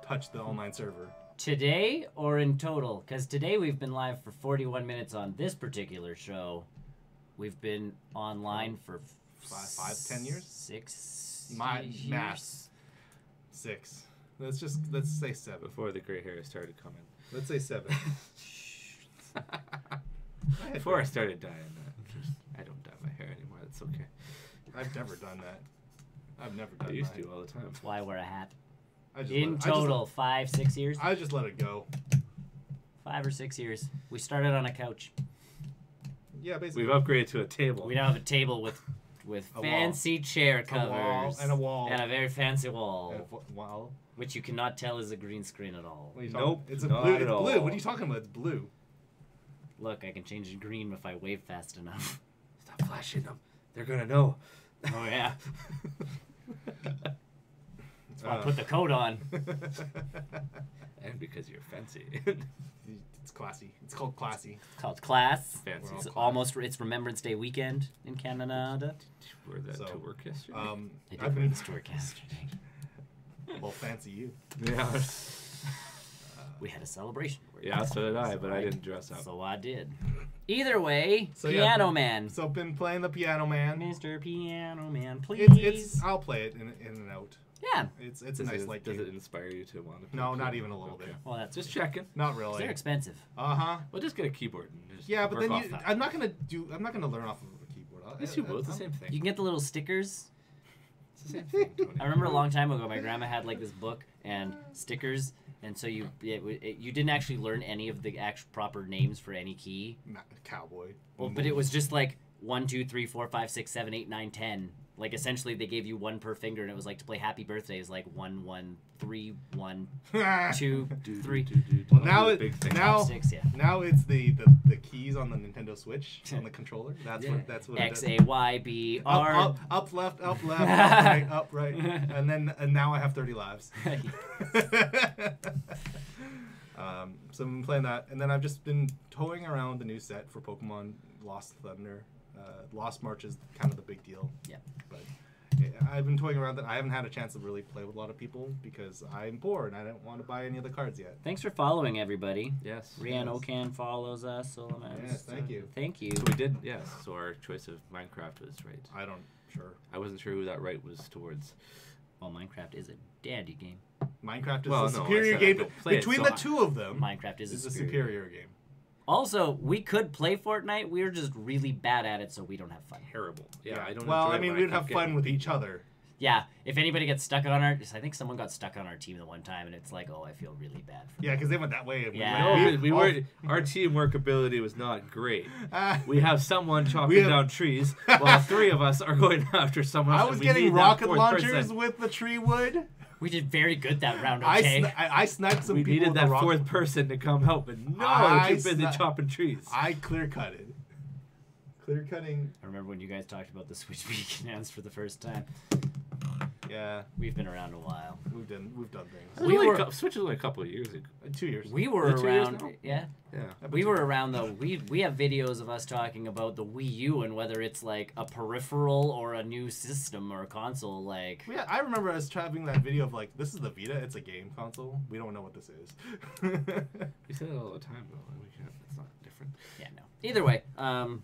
touch the online server. Today or in total? Because today we've been live for 41 minutes on this particular show. We've been online for 10 years? 6 My years. math. 6. Let's say 7. Before the gray hair started coming. Let's say 7. Before I started dyeing that. I don't dye my hair anymore. That's okay. I've never done that. I've never done I used mine. to all the time. That's why I wear a hat. I Total, 5, 6 years? I just let it go. 5 or 6 years. We started on a couch. Yeah, basically. We've upgraded to a table. We now have a table with A fancy chair covers. And a wall. And a very fancy wall. And a wall. Which you cannot tell is a green screen at all. What are you talking- Nope, It's a not blue. at It's all. blue. What are you talking about? It's blue. Look, I can change it green if I wave fast enough. Stop flashing them. They're gonna know. Oh, yeah. That's why I put the coat on. And because you're fancy. It's classy. It's called classy. It's called Class. Fancy. We're all It's class. almost, it's Remembrance Day weekend in Canada. Did you wear that So, to work yesterday? I I've did been this to work yesterday. well, fancy you. Yeah. We had a celebration. Yeah, so did I, but I didn't dress up. So I did. Either way, So, yeah, Piano Man. So I've been playing the Piano Man. Mr. Piano Man, please. It's I'll play it in and out. Yeah. It's a nice light Does game. it inspire you to want to play? No, it? not even a little Okay. bit. Well, that's Just good. checking. Not 'Cause really. they're expensive. Well, just get a keyboard and just Yeah, but work then off that. I'm not gonna learn off of a keyboard. Yes, you will. It's the same thing. You can get the little stickers. It's the same thing, Tony. I remember a long time ago, my grandma had like this book and stickers, and so you didn't actually learn any of the actual proper names for any key. Cowboy. Well, but it was just like 1, 2, 3, 4, 5, 6, 7, 8, 9, 10. Like essentially, they gave you one per finger, and it was like to play Happy Birthday is like 1, 1, 3, 1, 2, 3. Well, now Do the it big thing. now Top 6, yeah. now it's the keys on the Nintendo Switch on the controller. That's what it X does. A Y B R. Up left, up right, up right, and now I have 30 lives. So I've been playing that, and then I've just been toying around the new set for Pokemon Lost Thunder. Lost March is kind of the big deal. Yeah. But yeah, I've been toying around that. I haven't had a chance to really play with a lot of people because I'm poor and I don't want to buy any of the cards yet. Thanks for following, everybody. Yes. Rian Yes. Okan follows us. Yes, thank you. Thank you. So we did, yes. So our choice of Minecraft was right. I don't, sure. I wasn't sure who that right was towards. Well, Minecraft is a dandy game. Minecraft is Well, the no, I superior said I game. don't play it, Between so the I- two of them, Minecraft is it's a a superior. superior game. Also, we could play Fortnite. We're just really bad at it, so we don't have fun. Terrible. Yeah, I don't Well, enjoy I mean, when we'd keep have fun getting with beat each up. other. Yeah, if anybody gets stuck on our... I think someone got stuck on our team the one time, and it's like, oh, I feel really bad for Yeah, because they went that way. And Yeah. No, went, we were. Our teamwork ability was not great. Ah. We have someone chopping We have- down trees, while 3 of us are going after someone else. I was and we getting need that rocket 4th launchers person. with the tree wood. We did very good that round, okay? I sniped some We people needed with that the rocket. 4th person to come help, but no, I they're too busy sni- chopping trees. I clear cutted. Clear cutting. I remember when you guys talked about the Switch being announced for the first time. Yeah, We've been around a while. we've done things. We were- Switch was only a couple of years ago. 2 years. We were Is it 2 years around... now? Yeah. Yeah. We were around, though. We have videos of us talking about the Wii U and whether it's, like, a peripheral or a new system or a console, like... Yeah, I remember us having that video of like, this is the Vita. It's a game console. We don't know what this is. We say that all the time, though. We can't. It's not different. Yeah, no. Either way,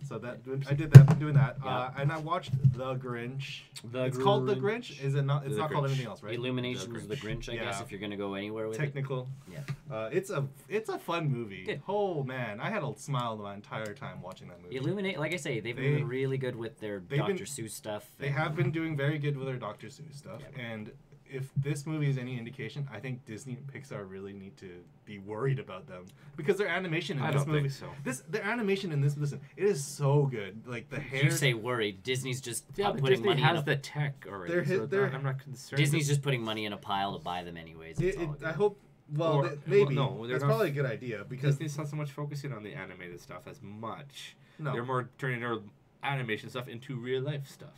So that I did that. Been doing that. Yeah. And I watched The Grinch. The It's called The Grinch. Grinch. Is it not? It's The not called Grinch. anything else, right? Illuminations The of the Grinch, I guess, Yeah. if you're going to go anywhere with Technical. it. Yeah. It's a fun movie. Good. Oh man, I had a smile the entire time watching that movie. Illuminate, like I say, they've They- been really good with their they've Dr. been- Seuss stuff. They and- have been doing very good with their Dr. Seuss stuff, Yeah. and if this movie is any indication, I think Disney and Pixar really need to be worried about them because their animation in I this don't movie. think so. Their animation in this, listen, it is so good. Like the hair. You say worried. Disney's just Yeah, but putting Disney money has in the tech already. They're hit- so they're- I'm not concerned. Disney's just putting money in a pile to buy them anyways. It's all good. I hope. Well, Or- maybe. well, no, they're that's not- probably a good idea because Disney's not so much focusing on the animated stuff as much No. They're more turning their animation stuff into real life stuff.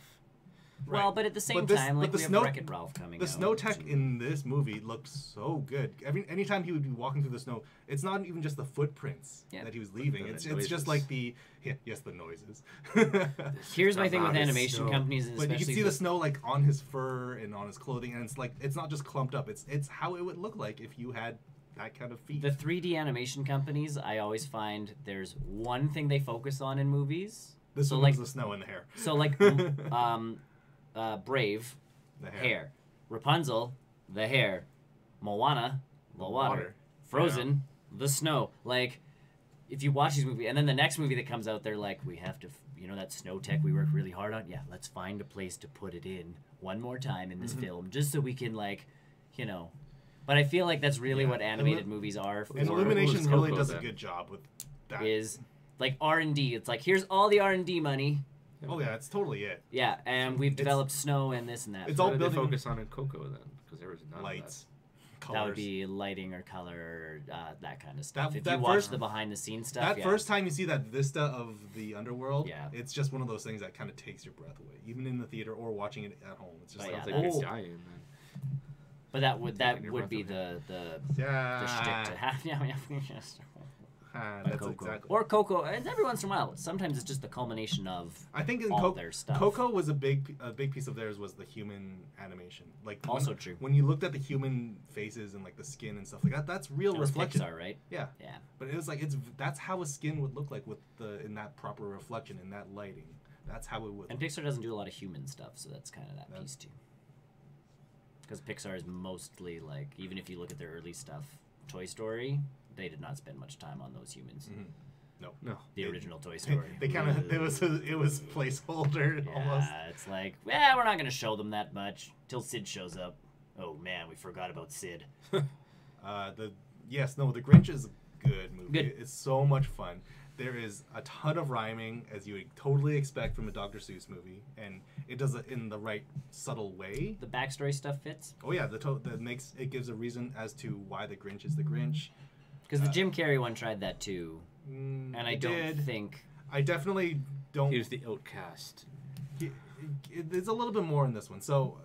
Well, Right. but at the same But this- time, but like the we snow- have Wreck-It Ralph coming The out. snow tech in this movie looks so good. Anytime he would be walking through the snow, it's not even just the footprints Yeah. that he was leaving. The It's noises. just like the noises. Here's my Stuff thing with on the animation snow. companies, and But you can especially see the snow like on his fur and on his clothing, and it's not just clumped up. It's how it would look like if you had that kind of feet. the 3D animation companies. I always find there's one thing they focus on in movies. This so one like was the snow in the hair. so like Brave, The hair. Rapunzel, the hair. Moana, the water. Frozen, the snow. Like, if you watch these movies, and then the next movie that comes out, they're like, we have to, that snow tech we worked really hard on. Yeah, let's find a place to put it in one more time in this film, just so we can, like, But I feel like that's really Yeah. what animated movies are for. And Or Illumination was really Coco does a then? good job with that. Is like R&D. It's like, here's all the R&D money. Oh yeah, that's totally it. Yeah, and we've developed snow and this and that. It's What all did they building focus on in Coco then? Because there was none lights, colors. That would be lighting or color, that kind of stuff. If that you watch first- the behind-the-scenes stuff, That yeah. first time you see that vista of the underworld, Yeah. it's just one of those things that kind of takes your breath away, even in the theater or watching it at home. It's just But like, that. yeah, Like that's- you're dying, man. But that would Taking your breath be away. the yeah, shtick to have. Yeah, that's Coco. exactly. Or Coco. And every once in a while, sometimes it's just the culmination of I think in all their stuff. Coco was a big piece of theirs was the human animation. Like Also true. When you looked at the human faces and like the skin and stuff like that, that's real That was reflection. Pixar, right? Yeah, Yeah. but it was like that's how a skin would look like with in that proper reflection in that lighting. That's how it would. And Pixar doesn't do a lot of human stuff, so that's kind of that Yeah. piece too. Because Pixar is mostly like, even if you look at their early stuff, Toy Story, they did not spend much time on those humans. Mhm. No. The original Toy Story. They kind of it was placeholder almost. Yeah, it's like, well, we're not going to show them that much till Sid shows up. Oh man, we forgot about Sid. The Grinch is a good movie. Good. It's so much fun. There is a ton of rhyming, as you would totally expect from a Dr. Seuss movie, and it does it in the right subtle way. The backstory stuff fits. Oh yeah, it gives a reason as to why the Grinch is the Grinch. Because the Jim Carrey one tried that too. And And I don't think... I definitely don't. He was the outcast. There's a little bit more in this one. So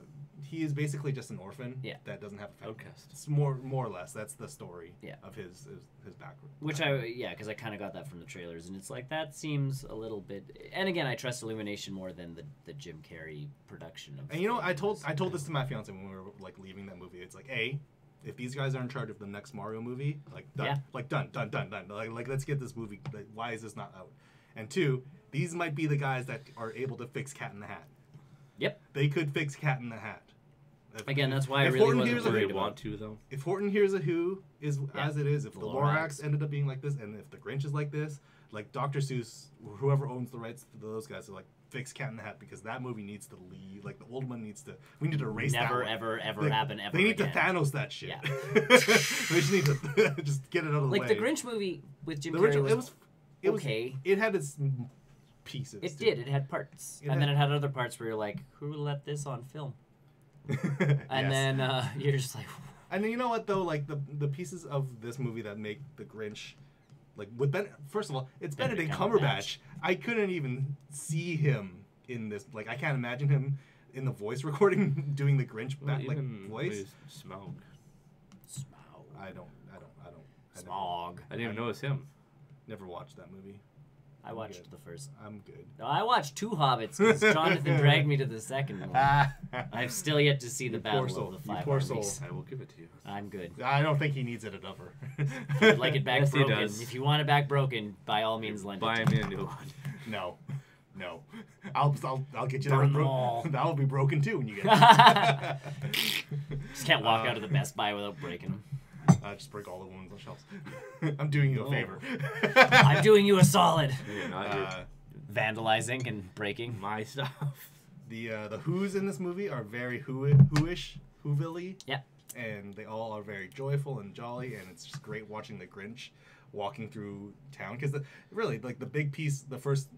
he is basically just an orphan. Yeah. That doesn't have a family. Outcast. It's more or less. That's the story. Yeah. Of his background. Which because I kind of got that from the trailers, and it's like, that seems a little bit... And again, I trust Illumination more than the Jim Carrey production of... And I things. told this to my fiance when we were like leaving that movie. It's like, if these guys are in charge of the next Mario movie, like done, Yeah. like done. Like let's get this movie. Like, why is this not out? And two, these might be the guys that are able to fix Cat in the Hat. Yep. They could fix Cat in the Hat. Again, that's why I if really Horton wasn't hears Do they worried want about... to, though? If Horton Hears a Who is Yeah. as it is, if The the Lorax. Lorax ended up being like this, and if the Grinch is like this, like Dr. Seuss, whoever owns the rights to those guys, are like, fix Cat in the Hat because that movie needs to leave. Like the old one needs to. We need to erase that. Never, one. ever, ever Like, happen ever They need again. to Thanos that shit. Yeah. We just need to just get it out of the way. Like, the Grinch movie with Jim The Carrey original, was it was okay. It had its pieces. It too. did. It had parts. It And then had- it had other parts where you're like, who let this on film? Yes. And then you're just like... And then you know what though, like the pieces of this movie that make the Grinch, like with first of all, it's Benedict Cumberbatch. I couldn't even see him in this. Like I can't imagine him in the voice recording doing the Grinch Well, like even voice. with Smaug. Smog. I don't. Smog. I didn't even notice him. Never watched that movie. I watched good. the first... I'm good. No, I watched 2 Hobbits because Jonathan dragged me to the second one. I've still yet to see the You Battle poor soul. of the You Five poor Armies. soul. I will give it to you. I'm good. I don't think he needs it enough. If you'd like it back Yes, he broken. does. If you want it back broken, by all means lend Buy it to me me. a new one. No. I'll get you Burn that them all. That'll be broken too when you get it. Just can't walk out of the Best Buy without breaking them. Just break all the ones on shelves. I'm doing you a Oh. favor. I'm doing you a solid. You're not your- Vandalizing and breaking. my stuff. The Who's in this movie are very Whoish, Whoville. Yeah. And they all are very joyful and jolly, and it's just great watching the Grinch walking through town. Because really, like the big piece, the first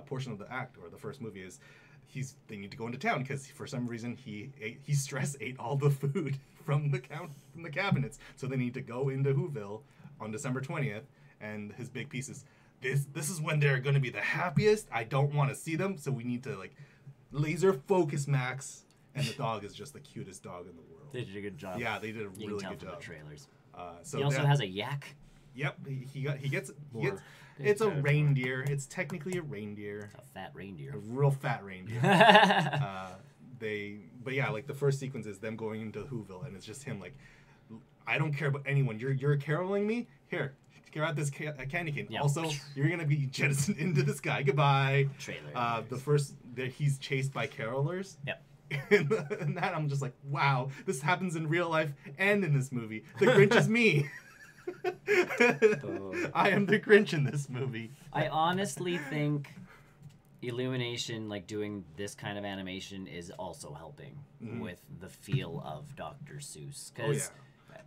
portion of the act or the first movie is they need to go into town because for some reason he ate all the food from the cabinets, so they need to go into Whoville on December 20th, and his big piece is this is when they're gonna be the happiest. I don't want to see them, so we need to like laser focus Max. And the dog is just the cutest dog in the world. They did a good job. Yeah, they did a You really can tell good from job. the trailers. So He also has a yak. Yep, he gets. More It's a territory. reindeer. It's technically a reindeer. A fat reindeer. A real fat reindeer. But yeah, like the first sequence is them going into Whoville, and it's just him like, I don't care about anyone. You're caroling me. Here, grab this candy cane. Yeah. Also, you're gonna be jettisoned into the sky. Goodbye. Trailer. The first he's chased by carolers. Yep. And that I'm just like, wow, this happens in real life and in this movie. The Grinch is me. I am the Grinch in this movie. I honestly think Illumination, like doing this kind of animation, is also helping with the feel of Dr. Seuss. Oh yeah.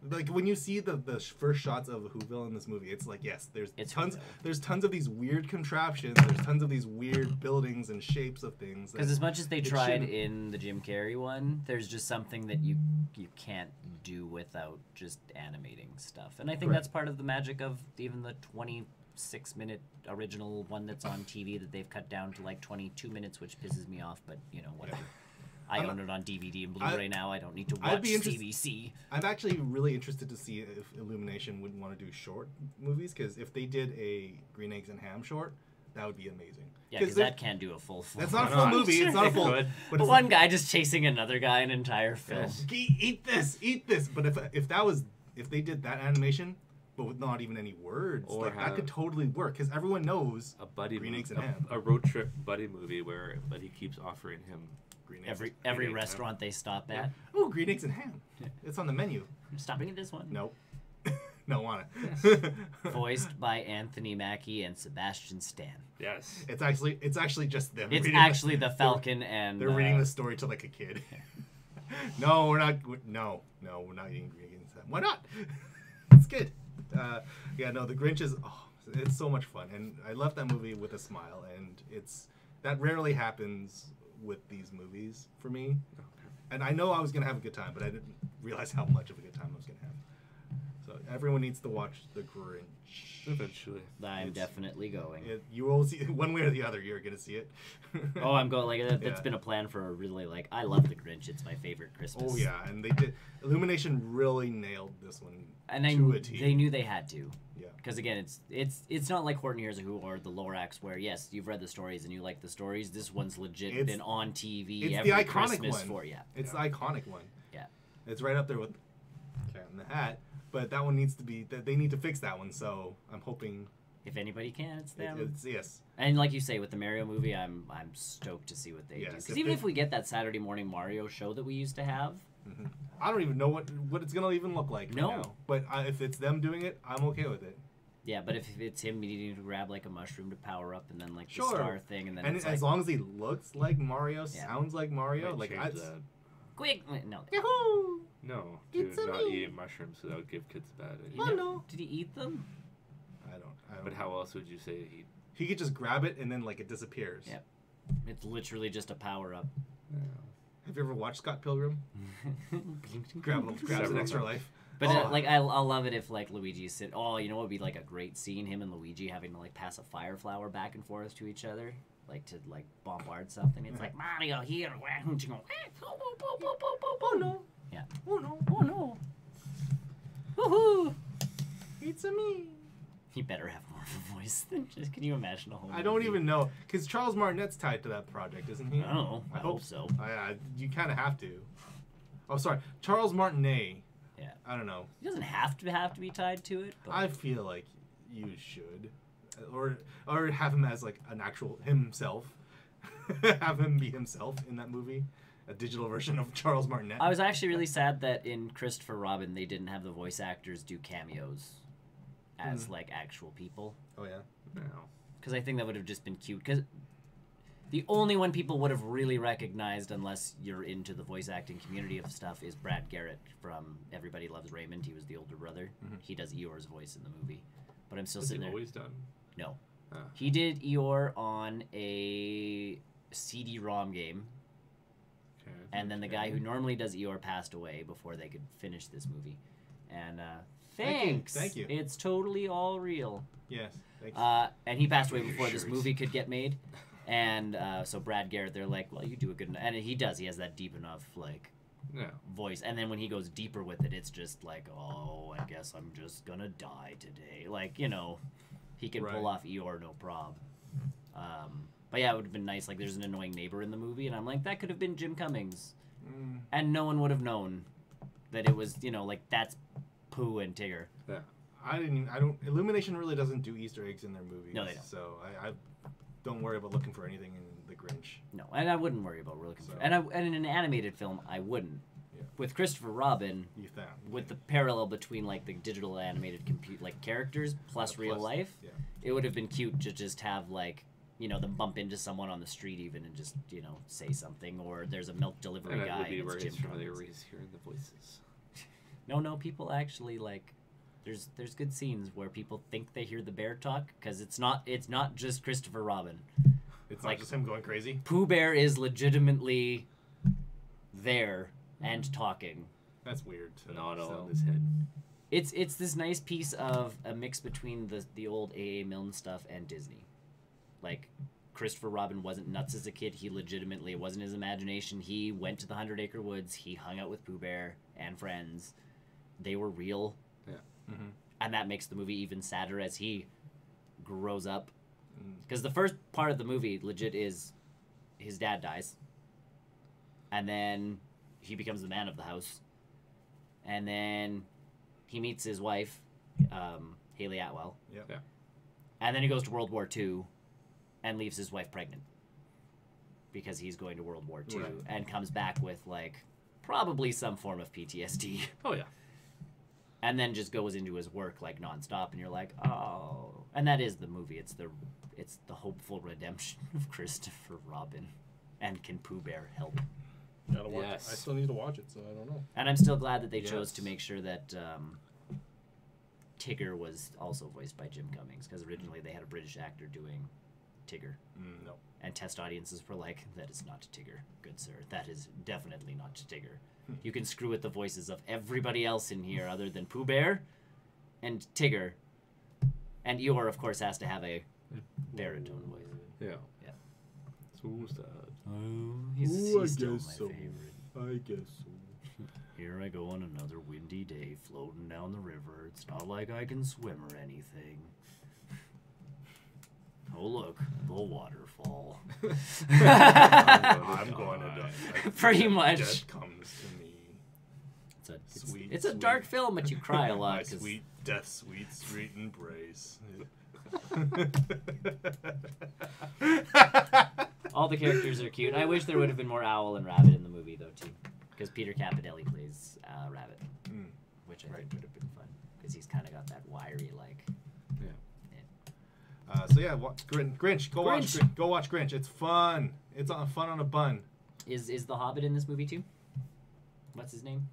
Like when you see the first shots of Whoville in this movie, it's like, yes, there's tons of these weird contraptions, there's tons of these weird buildings and shapes of things. Because as much as they tried in the Jim Carrey one, there's just something that you can't do without just animating stuff. And I think that's part of the magic of even the 26-minute original one that's on TV that they've cut down to like 22 minutes, which pisses me off, but you know, whatever. I own it on DVD and Blu-ray now. I don't need to watch CBC. I'm actually really interested to see if Illumination wouldn't want to do short movies, because if they did a Green Eggs and Ham short, that would be amazing. Yeah, because that can't do a full. That's not a full movie. It's not a full. But one guy just chasing another guy an entire film. Eat this. But if they did that animation, but with not even any words, Or like, that could totally work, because everyone knows a buddy Green movie, Eggs and Ham. a road trip buddy movie where Buddy keeps offering him Every restaurant they stop at. Oh, Green Eggs and Ham. It's on the menu. I'm stopping at this one. Nope. Don't want it. Voiced by Anthony Mackie and Sebastian Stan. Yes. It's actually just them. It's actually the Falcon and... They're reading the story to like a kid. No, we're not. No, we're not eating Green Eggs and Ham. Why not? It's good. The Grinch is... Oh, it's so much fun. And I left that movie with a smile. And that rarely happens with these movies for me. And I know I was going to have a good time, but I didn't realize how much of a good time I was going to have. So everyone needs to watch The Grinch. Eventually. I'm definitely going. You will see one way or the other. You're going to see it. Oh, I'm going. Like that's been a plan for a really I love The Grinch. It's my favorite Christmas. Oh yeah, and they did. Illumination really nailed this one to a T. They knew they had to. Yeah. Because again, it's not like Horton Hears a Who or the Lorax, where yes, you've read the stories and you like the stories. This one's legit been on TV every the iconic Christmas one. It's the iconic one. Yeah. It's right up there with Cat in the Hat, but that one needs to be. They need to fix that one. So I'm hoping. If anybody can, it's them. Yes. And like you say, with the Mario movie, I'm stoked to see what they do. Because even if we get that Saturday morning Mario show that we used to have, I don't even know what it's gonna even look like. No. Right now. But if it's them doing it, I'm okay with it. Yeah, but if it's him needing to grab like a mushroom to power up, and then like the star thing, and then as long as he looks like Mario, sounds like Mario, like quick, no. Yahoo! No, to not eat mushrooms, so that would give kids bad ideas. Oh no! Did he eat them? I don't. But how else would you say he could just grab it and then like it disappears? Yep. It's literally just a power up. Yeah. Have you ever watched Scott Pilgrim? grabs an extra life. But I'll love it if like Luigi said, oh, you know what would be like a great scene, him and Luigi having to like pass a fire flower back and forth to each other, like to like bombard something. It's like Mario here. Oh no. Yeah. Oh no. Oh no. Woohoo! It's a me. He better have more of a voice than just. Can you imagine a whole? I don't even know, because Charles Martinet's tied to that project, isn't he? I don't know. I hope so. You kind of have to. Oh, sorry, Charles Martinet. Yeah. I don't know. He doesn't have to be tied to it. But... I feel like you should, or have him as like an actual himself. Have him be himself in that movie. A digital version of Charles Martinet. I was actually really sad that in Christopher Robin they didn't have the voice actors do cameos as like actual people. Oh yeah. No. Because I think that would have just been cute. Because the only one people would have really recognized, unless you're into the voice acting community of stuff, is Brad Garrett from Everybody Loves Raymond. He was the older brother. He does Eeyore's voice in the movie. But I'm still sitting there. Always done? No. He did Eeyore on a CD-ROM game. Okay, and then the guy who normally does Eeyore passed away before they could finish this movie. And thanks. Thank you. It's totally all real. Yes. Thanks. And he passed away before this Shirts. movie could get made. And so Brad Garrett, they're like, well, you do a good enough. And he does. He has that deep enough, like, Yeah. voice. And then when he goes deeper with it, it's just like, oh, I guess I'm just going to die today. Like, you know, he can pull off Eeyore, no prob. But yeah, it would have been nice. Like, there's an annoying neighbor in the movie. And I'm like, that could have been Jim Cummings. And no one would have known that it was, you know, like, that's Pooh and Tigger. Yeah. Illumination really doesn't do Easter eggs in their movies. No, they don't. So I don't worry about looking for anything in The Grinch. No, and I wouldn't worry about looking for. So- And in an animated film, I wouldn't. Yeah. With Christopher Robin, You found. with the parallel between like the digital animated like characters plus real life, Yeah. it would have been cute to just have like, you know, them bump into someone on the street even and just, you know, say something, or there's a milk delivery And that guy would be and where it's he's Jim familiar, Cummings. where he's hearing the voices. No, people actually like. There's good scenes where people think they hear the bear talk because it's not just Christopher Robin. It's like- like just him going crazy. Pooh Bear is legitimately there and talking. That's weird. Not all so. in his head. It's this nice piece of a mix between the old A.A. Milne stuff and Disney. Like, Christopher Robin wasn't nuts as a kid. He legitimately, it wasn't his imagination. He went to the 100-acre woods. He hung out with Pooh Bear and friends. They were real. Yeah. Mm-hmm. And that makes the movie even sadder as he grows up. Because the first part of the movie, legit, is his dad dies. And then he becomes the man of the house. And then he meets his wife, Haley Atwell. Yep. Yeah. And then he goes to World War II and leaves his wife pregnant. Because he's going to World War II. Right. And comes back with, like, probably some form of PTSD. Oh yeah. And then just goes into his work, like, nonstop. And you're like, oh. And that is the movie. It's the hopeful redemption of Christopher Robin. And can Pooh Bear help? Gotta watch it. I still need to watch it, so I don't know. And I'm still glad that they chose Yes. to make sure that Tigger was also voiced by Jim Cummings, because originally they had a British actor doing Tigger. No. And test audiences were like, that is not Tigger, good sir. That is definitely not Tigger. You can screw with the voices of everybody else in here other than Pooh Bear and Tigger. And Eeyore, of course, has to have a baritone voice. Yeah. Yeah. So sad. Oh, Ooh, I still guess my so. favorite. I guess so. Here I go on another windy day, floating down the river. It's not like I can swim or anything. Oh, look, the waterfall. I'm going to die. Pretty much. Death comes to me. Sweet, It's a sweet. dark film, but you cry a lot. My 'cause sweet death, sweet embrace. all the characters are cute. I wish there would have been more owl and rabbit in the movie, though, too. Because Peter Capodelli plays Rabbit, which I think would have been fun. Because he's kind of got that wiry, like... So yeah, Grinch. Go watch. Grinch. Go watch Grinch. It's fun. It's fun on a bun. Is the Hobbit in this movie, too? What's his name?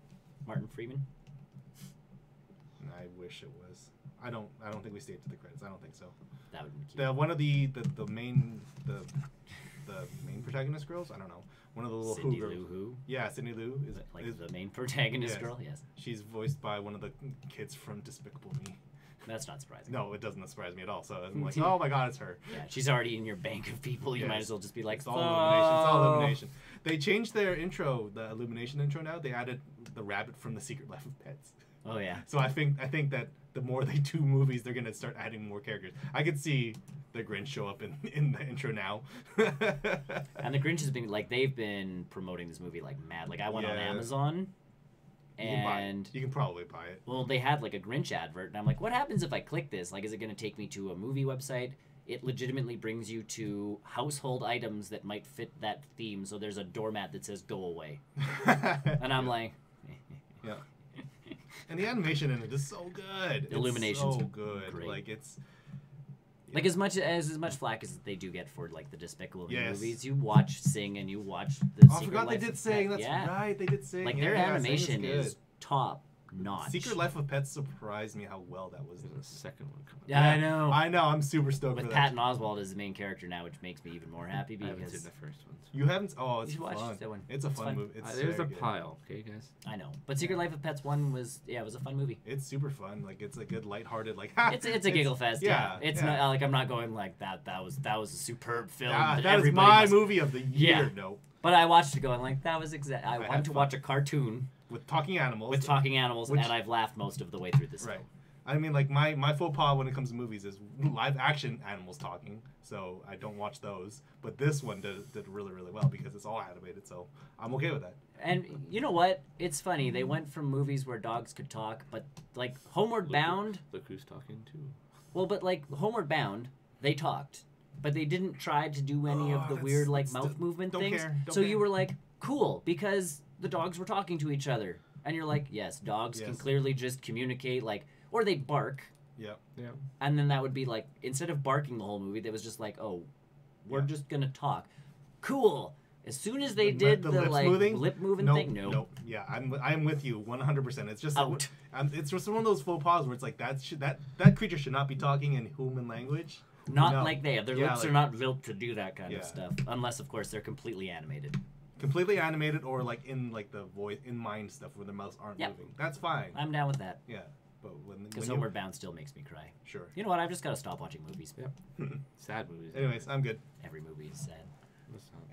Martin Freeman? I wish it was. I don't think we stayed to the credits. I don't think so. That would be cute. One of the main protagonist girls. I don't know. One of the little Cindy Who girls. Lou Who? Yeah, Cindy Lou is The main protagonist yes. girl? Yes. She's voiced by one of the kids from Despicable Me. That's not surprising. No, it doesn't surprise me at all. So I'm like, oh my god, it's her. Yeah, she's already in your bank of people. You Yes. might as well just be like, It's all Illumination. It's all Illumination. They changed their intro, the Illumination intro now. They added the rabbit from The Secret Life of Pets. Oh, yeah. So I think that the more they do movies, they're gonna start adding more characters. I could see the Grinch show up in the intro now. And the Grinch has been, like, they've been promoting this movie like mad. Like, I went on Yeah. Amazon, You can buy it. and... You can probably buy it. Well, they had, like, a Grinch advert, and I'm like, what happens if I click this? Like, is it going to take me to a movie website? It legitimately brings you to household items that might fit that theme. So there's a doormat that says, go away. And I'm like... Yeah. And the animation in it is so good. Illumination's it's so good. great. Like it's Like, as much flack as they do get for, like, the Despicable Me Yes. movies, you watch Sing and you watch the I Secret forgot they Life did of Sing. Pets. That's right. They did Sing. Like, Yeah, their yeah, Sing animation good. is top notch. Secret Life of Pets surprised me how well that was. There's a second one coming. Yeah, I know. I know. I'm super stoked With for Patton that. Oswalt as the main character now, which makes me even more happy I haven't because seen the first one. You haven't? Oh, it's You should watch fun. that one. It's a It's fun fun. movie. It's There's a very good. pile, okay, guys? I know. But Secret Life of Pets 1 was it was a fun movie. It's super fun. Like it's a good lighthearted like. It's a giggle fest. Yeah, it's yeah. not like I'm not going like that. That was a superb film. That is everybody my must- movie of the year. Yeah. No, But I watched it going like that was exact. I had wanted to fun. watch a cartoon with talking animals. with talking animals, Which- and I've laughed most of the way through this. Right. Film. I mean, like my faux pas when it comes to movies is live action animals talking, so I don't watch those. But this one did really really well because it's all animated, so I'm okay with that. And you know what? It's funny. They went from movies where dogs could talk, but like Homeward Bound. Look who's talking too. Well, but like Homeward Bound, they talked, but they didn't try to do any of the that's- weird like that's mouth movement don't things. care, don't So care. you were like, cool, because the dogs were talking to each other, and you're like, yes, dogs can Yes. clearly just communicate, like, or they'd bark, Yeah. Yeah. and then that would be like, instead of barking the whole movie, that was just like, oh, we're Yeah. just gonna talk. Cool. As soon as they The did lip the like smoothing? lip moving Nope, thing, no. Nope. Yeah, I'm with you 100%. It's just Out. it's just one of those faux pas where it's like that creature should not be talking in human language. Not No. like they. Their Yeah, lips like- are not built to do that kind Yeah. of stuff, unless of course they're completely animated. Completely animated or like in like the voice in mind stuff where their mouths aren't Yep. moving. That's fine. I'm down with that Yeah, but when because you, Homeward Bound still makes me cry. sure. You know what? I've just got to stop watching movies. Yep. Sad movies. Anyways, I'm good. Every movie is sad. That's not-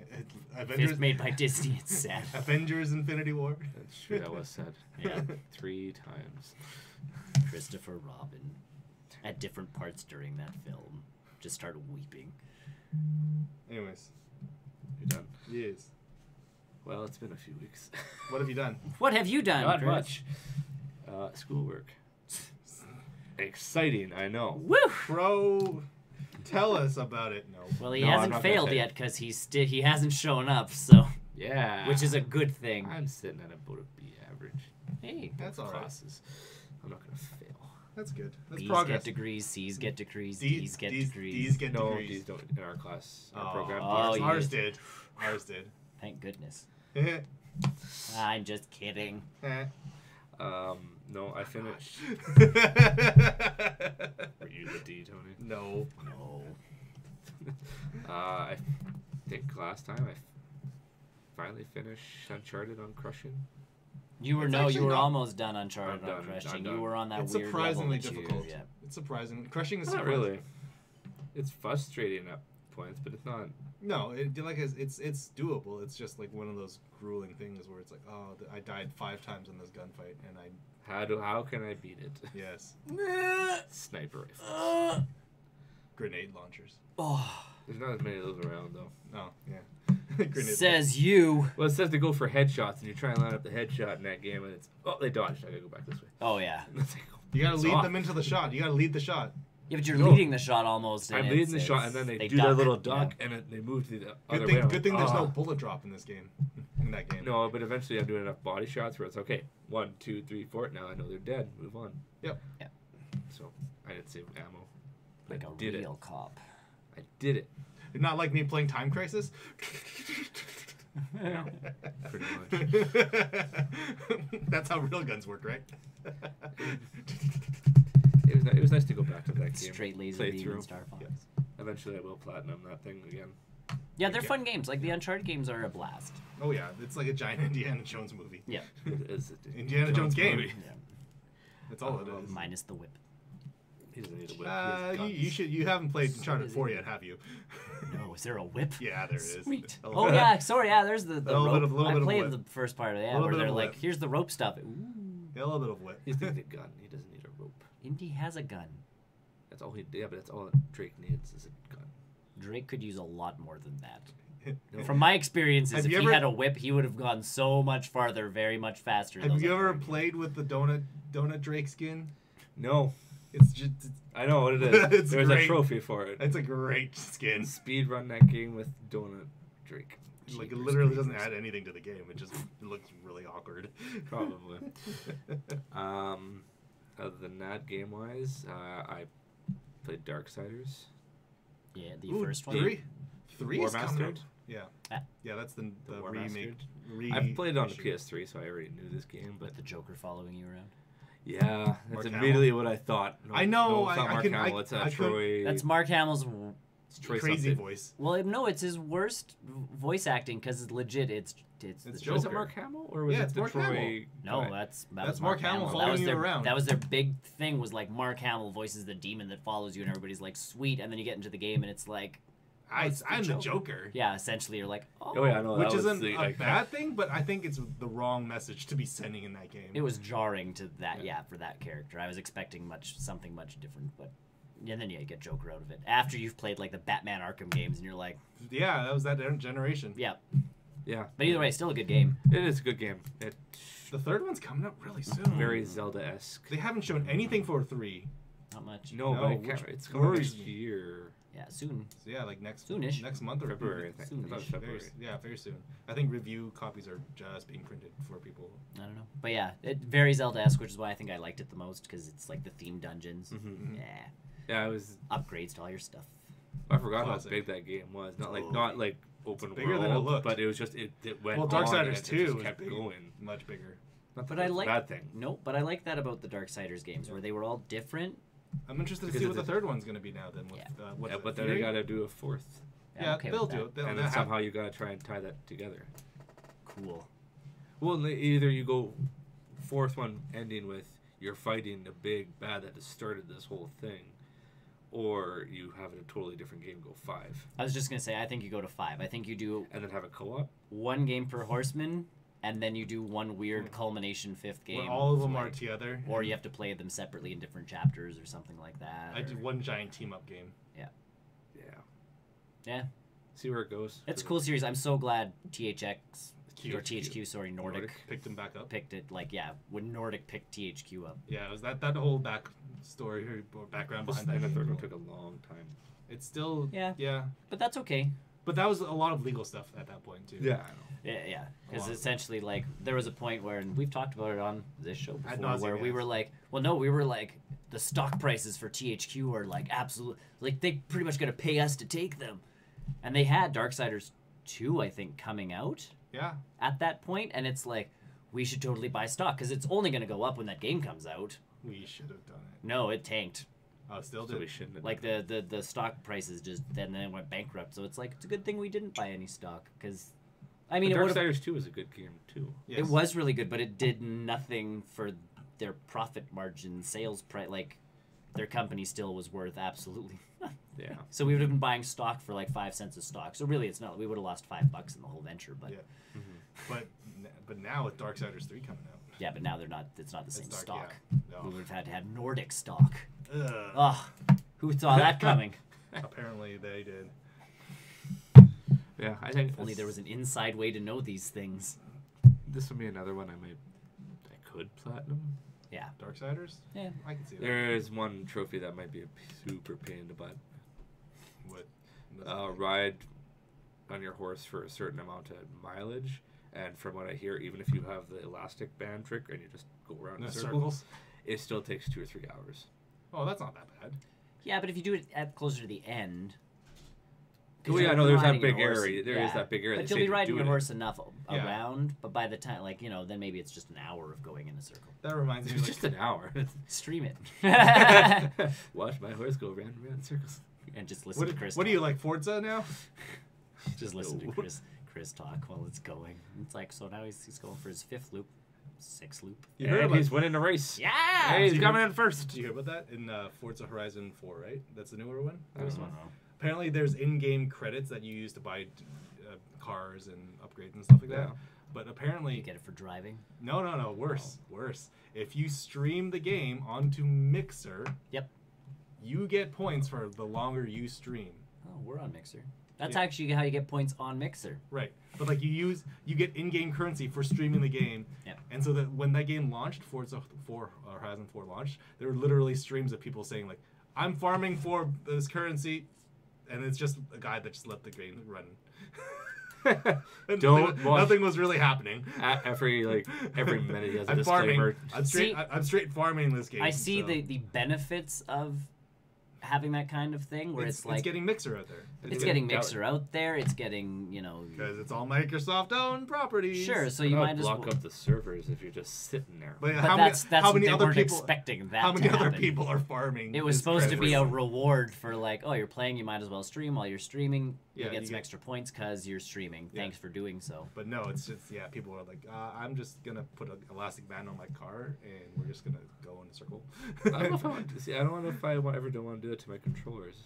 If Avengers, it's made by Disney, it's sad. Avengers Infinity War. That's true. That was said. Yeah. 3 times. Christopher Robin, at different parts during that film, just started weeping. Anyways, You're done. yes. Well, it's been a few weeks. What have you done? What have you done, Not Chris? much. Schoolwork. Exciting, I know. Woo! Bro, tell us about it. No. Well, he No, I'm hasn't not gonna failed say. yet because he hasn't shown up, so Yeah. which is a good thing. I'm sitting at about a B average. Hey, That's all right. Classes. I'm not gonna fail. That's good. That's B's progress. get degrees, C's get degrees, D's D's get D's degrees. get No, degrees. these don't in our class, our Oh. program. Oh, ours, yeah. ours did. Ours did. Thank goodness. Eh. I'm just kidding. No, I finished. Were you the D, Tony? No. No. I think last time I finally finished Uncharted on Crushing. You were It's you actually were not- almost done Uncharted I'm on done, Crushing. I'm You done. wone on that It's weird surprisingly level that difficult. yeah. It's surprising. Crushing is Not surprising. really. It's frustrating at points, but it's not. No, it's doable. It's just like one of those grueling things where it's like, oh, I died 5 times in this gunfight, and I How can I beat it? yes, Sniper rifles. grenade launchers. Oh, There's not as many of those around though. Oh yeah, grenade. says you. Well, it says to go for headshots, and you try and line up the headshot in that game, and it's they dodged. I gotta go back this way. Oh yeah. And it's like, You gotta it's lead off. them into the shot. You gotta lead the shot. Yeah, but you're No. leading the shot almost. And I'm it's- leading the shot, and it's- then they do duck, their little you know? duck, and then they move to the other Good way. thing there's no "Ah." bullet drop in this game. In that game. No, but eventually I'm doing enough body shots where it's okay. 1, 2, 3, 4. Now I know they're dead. Move on. Yep. Yeah. So I didn't save ammo. Like I a did real cop. I did it. Not like me playing Time Crisis. Pretty much. That's how real guns work, right? It was nice to go back to that game. Straight laser play beam through. and Star Fox. Yeah. Eventually I will platinum that thing again. Yeah, they're Okay. fun games. Like the Uncharted games are a blast. Oh yeah, it's like a giant Indiana Jones movie. Yeah. It is a Indiana Jones game. movie. Yeah. That's all it is. Minus the whip. He doesn't need a whip. He has You guns. should. You haven't played So Uncharted is 4 it. yet, have you? No, is there a whip? Yeah, there is. Sweet. A Oh little- yeah, sorry. Yeah, there's the Little bit rope. of- little I bit of played whip. the first part of that Little where bit they're of like, whip. here's the rope stuff. Ooh. Yeah, a little bit of whip. He's got a gun. He doesn't need a rope. Indy has a gun. That's all he. Yeah, but that's all Drake needs is a gun. Drake could use a lot more than that. No. From my experiences, Have if you he ever- had a whip, he would have gone so much farther, very much faster. in Have those you ever Uncharted played with the donut Drake skin? No, It's just. I know what it is. It's There's great. a trophy for it. It's a great skin. Speed run that game with Donut Drake. Like it Jeepers literally doesn't creepers. add anything to the game. It just looks really awkward. Probably. Other than that, game wise, I played Darksiders. Yeah, the Ooh, first one. 3 War is coming Mastered? out. Yeah. Ah. Yeah, that's the War remake. Mastered? I've played it on the reissue. PS3, so I already knew this game. But With the Joker following you around. Yeah, that's Mark immediately what I thought. No, I know, No, it's not I Mark can- Hamill. I- It's I could- Troy. That's Mark Hamill's. it's Troy Crazy something. voice. Well, no, it's his worst voice acting because legit. It's It's the Was Joker. it Mark Hamill or was Yeah, it it's the Mark Troy? Hamill. No, guy? that's That's Mark Hamill That following was you their around. That was their big thing. Was like Mark Hamill voices the demon that follows you, and everybody's like, sweet. And then you get into the game, and it's like, I'm the Joker. Joker. yeah, essentially, you're like, oh, Oh yeah, no, Which that was isn't the, a like, bad thing, but I think it's the wrong message to be sending in that game. It was jarring to that, Yeah. for that character. I was expecting something much different, but yeah, then you get Joker out of it after you've played like the Batman Arkham games, and you're like, Yeah, that was that generation. yeah. Yeah, But either way, still a good game. it is a good game. It The third one's coming up really soon. very Zelda-esque. They haven't shown anything for 3. Not much. No, No, but which it's coming worries next me. year. Yeah, soon. So yeah, like next Soonish. next month or February, I think. I thought it was Soonish. February. very soon. I think review copies are just being printed for people. I don't know, but yeah, it very Zelda-esque, which is why I think I liked it the most because it's like the themed dungeons. Mhm. Yeah, Yeah, it was. upgrades to all your stuff. I forgot Classic. how big that game was. Not Oh. like open bigger world, than it looked. but it was just it went. Well, on Darksiders and it 2 just was kept big, going. much bigger. Not But that I that's a like bad thing. Nope, but I like that about the Darksiders games where they were all different. I'm interested to Because see it's what the a- third one's going to be now. Then with Yeah. what's Yeah, it, but then Fury? they gotta do a fourth, I'm Yeah, okay they'll with do that. it. They'll, and they'll then have- somehow you gotta try and tie that together. Cool. Well, either you go fourth one ending with you're fighting the big bad that has started this whole thing, or you have a totally different game. Go 5, I was just gonna say, I think you go to 5. I think you do and then have a co-op. one game per horseman, and then you do one weird culmination 5th game. where all of them like- are together. Or you have to play them separately in different chapters or something like that. I or- did one giant team up game. Yeah. Yeah, See where it goes. it's a cool series. I'm so glad THX or THQ. THQ, sorry, Nordic Picked them back up. picked it. Like, yeah, when Nordic picked THQ up. Yeah, it was that whole back story or background behind that. And the game. third one took a long time. It's still Yeah. But that's okay. but that was a lot of legal stuff at that point too. I know. Yeah, because Wow. essentially, like, there was a point where, and we've talked about it on this show Ad before, nauseam, where we yes. were like, well, no, we were like, the stock prices for THQ are like absolute, like they pretty much got to pay us to take them, and they had Darksiders 2, I think, coming out Yeah. at that point, and it's like, we should totally buy stock because it's only going to go up when that game comes out. We should have done it. No, it tanked. Oh, still So did. we shouldn't have Like done the stock prices just then went bankrupt. So it's like it's a good thing we didn't buy any stock because, I mean, But it would have. Darksiders 2 is a good game too. Yes. It was really good, but it did nothing for their profit margin, sales price. Like, their company still was worth absolutely nothing. Yeah. So we would have been buying stock for like 5 cents a stock. So really, it's not. We would have lost $5 in the whole venture. But Yeah. But now with Darksiders 3 coming out, yeah, but now they're not. It's not the same dark, stock. yeah. We No. would have had to have Nordic stock. Ugh. Ugh, who saw that coming? Apparently they did. Yeah, I think If only there was an inside way to know these things. This would be another one I could platinum. Yeah. Darksiders? Yeah. I can see that. There is one trophy that might be a super pain in the butt. What? Ride on your horse for a certain amount of mileage, and from what I hear, even if you have the elastic band trick and you just go around in The circles, circles? it still takes 2 or 3 hours. Oh, that's not that bad. Yeah, but if you do it at closer to the end. 'cause Oh you'll yeah, be no, there's that riding your big horse- area. There is that big area. But They you'll say be to riding do your it. horse enough Yeah. around, but by the time, like, then maybe it's just an hour of going in a circle. That reminds me It's of just an hour. Stream it. Watch my horse go round and round in circles. And just listen to Chris what do you talk. like, Forza now? Just listen to No. Chris talk while it's going. It's like, so now he's going for his 5th loop, 6th loop. You heard And about he's winning the race. Yeah! Hey, he's you coming heard- in first. Did you hear about that in Forza Horizon 4, right? That's the newer one? I don't know. Apparently there's in-game credits that you use to buy cars and upgrades and stuff like that. Yeah. But apparently... You get it for driving. No, worse. Worse. If you stream the game onto Mixer... Yep. You get points for the longer you stream. Oh, we're on Mixer. That's Yeah. actually how you get points on Mixer. Right. But like you get in-game currency for streaming the game. Yep. And so that when that game launched, Forza 4 or Horizon 4 launched, there were literally streams of people saying like, I'm farming for this currency, and it's just a guy that just let the game run. And nothing was really happening. Every minute he has a I'm farming. disclaimer. I'm straight farming this game. I see so. the benefits of having that kind of thing where it's like getting Mixer out there. It's getting Mixer out there. It's getting, you know, because it's all Microsoft-owned properties. Sure, so you might block up the servers if you're just sitting there. But that's how many they other weren't people expecting that. How many to other happen. people are farming? It was supposed to be a reward for like, oh, you're playing, you might as well stream. While you're streaming, you get some extra points because you're streaming. Thanks for doing so. But no, it's just people are like, I'm just gonna put an elastic band on my car and we're just gonna go in a circle. I don't know if I want to see. I don't know if I ever don't want to do it to my controllers.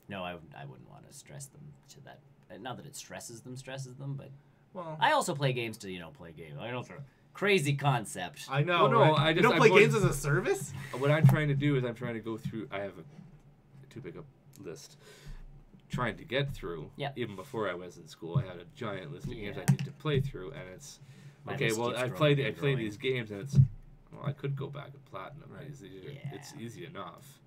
No, I wouldn't want to stress them to that. Not that it stresses them, but well, I also play games to play games. I know it's a crazy concept. I know. Well, no, right? you don't play games as a service. What I'm trying to do is I'm trying to go through. I have too big a list. Trying to get through. Yeah. Even before I was in school, I had a giant list of games I need to play through, and it's okay. Well, I played these games, and it's. Well, I could go back and platinum. Right. It's easy enough.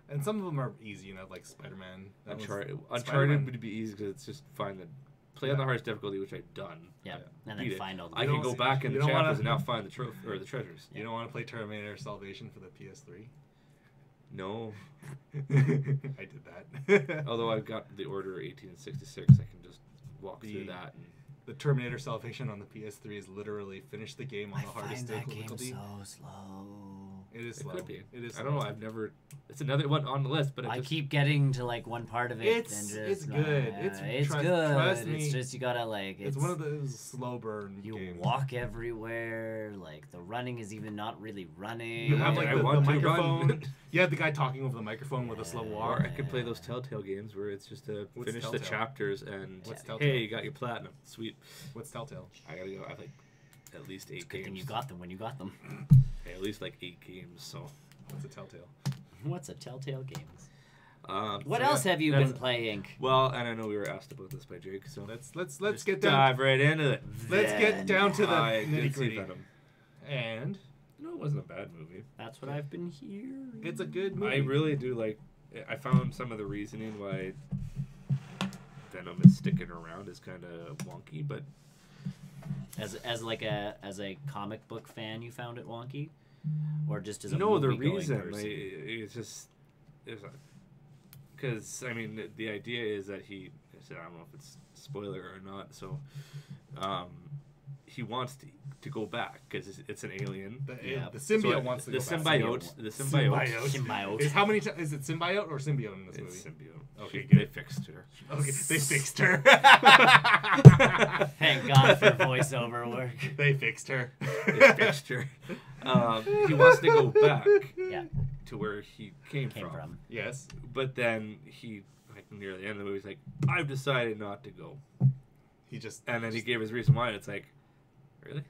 And some of them are easy enough, like Spider-Man. Uncharted would be easy because it's just fine to play on the hardest difficulty, which I've done. Yeah, and then find all the. I can go back in the chapters and now find the trophy or the treasures. You don't want to play Terminator Salvation for the PS3? No. I did that. Although I've got the Order 1866, I can just walk through that. And the Terminator Salvation on the PS3 is literally finish the game on the hardest difficulty. So slow. It is slow. It could be. It is. I don't know. I've never. It's another one on the list, but I keep getting to like one part of it. It's good. It's good. Trust me. It's just you gotta like. It's one of those slow burn. You games. walk everywhere. Like the running is even not really running. You have like the microphone. You have the guy talking over the microphone with a slow walk. Or I could play those Telltale games where it's just to finish the chapters and hey, you got your platinum. Sweet. What's Telltale? I gotta go. I have like at least 8 games. And you got them when you got them. Hey, at least like 8 games. So. What's a Telltale? What's a Telltale Games? What else have you been playing? Well, and I know we were asked about this by Jake, so let's get down. Dive right into it. Let's get down to the nitty-gritty. And no, it wasn't a bad movie. That's what I've been hearing. It's a good movie. I really do like. I found some of the reasoning why Venom is sticking around is kind of wonky, but as a comic book fan, you found it wonky. Or just as a no, the movie-going reason person? it's just because I mean the idea is that I don't know if it's spoiler or not. So, he wants to go back because it's an alien. The symbiote wants to go back. The symbiote. Is how many? Is it symbiote or symbiote in this movie? It's symbiote. Okay, They fixed her. Okay, they fixed her. Thank God for voiceover work. They fixed her. They fixed her. He wants to go back. Yeah. To where he came from. Yes. But then he, like near the end of the movie, he's like, I've decided not to go. And then he gave his reason why. And it's like, really?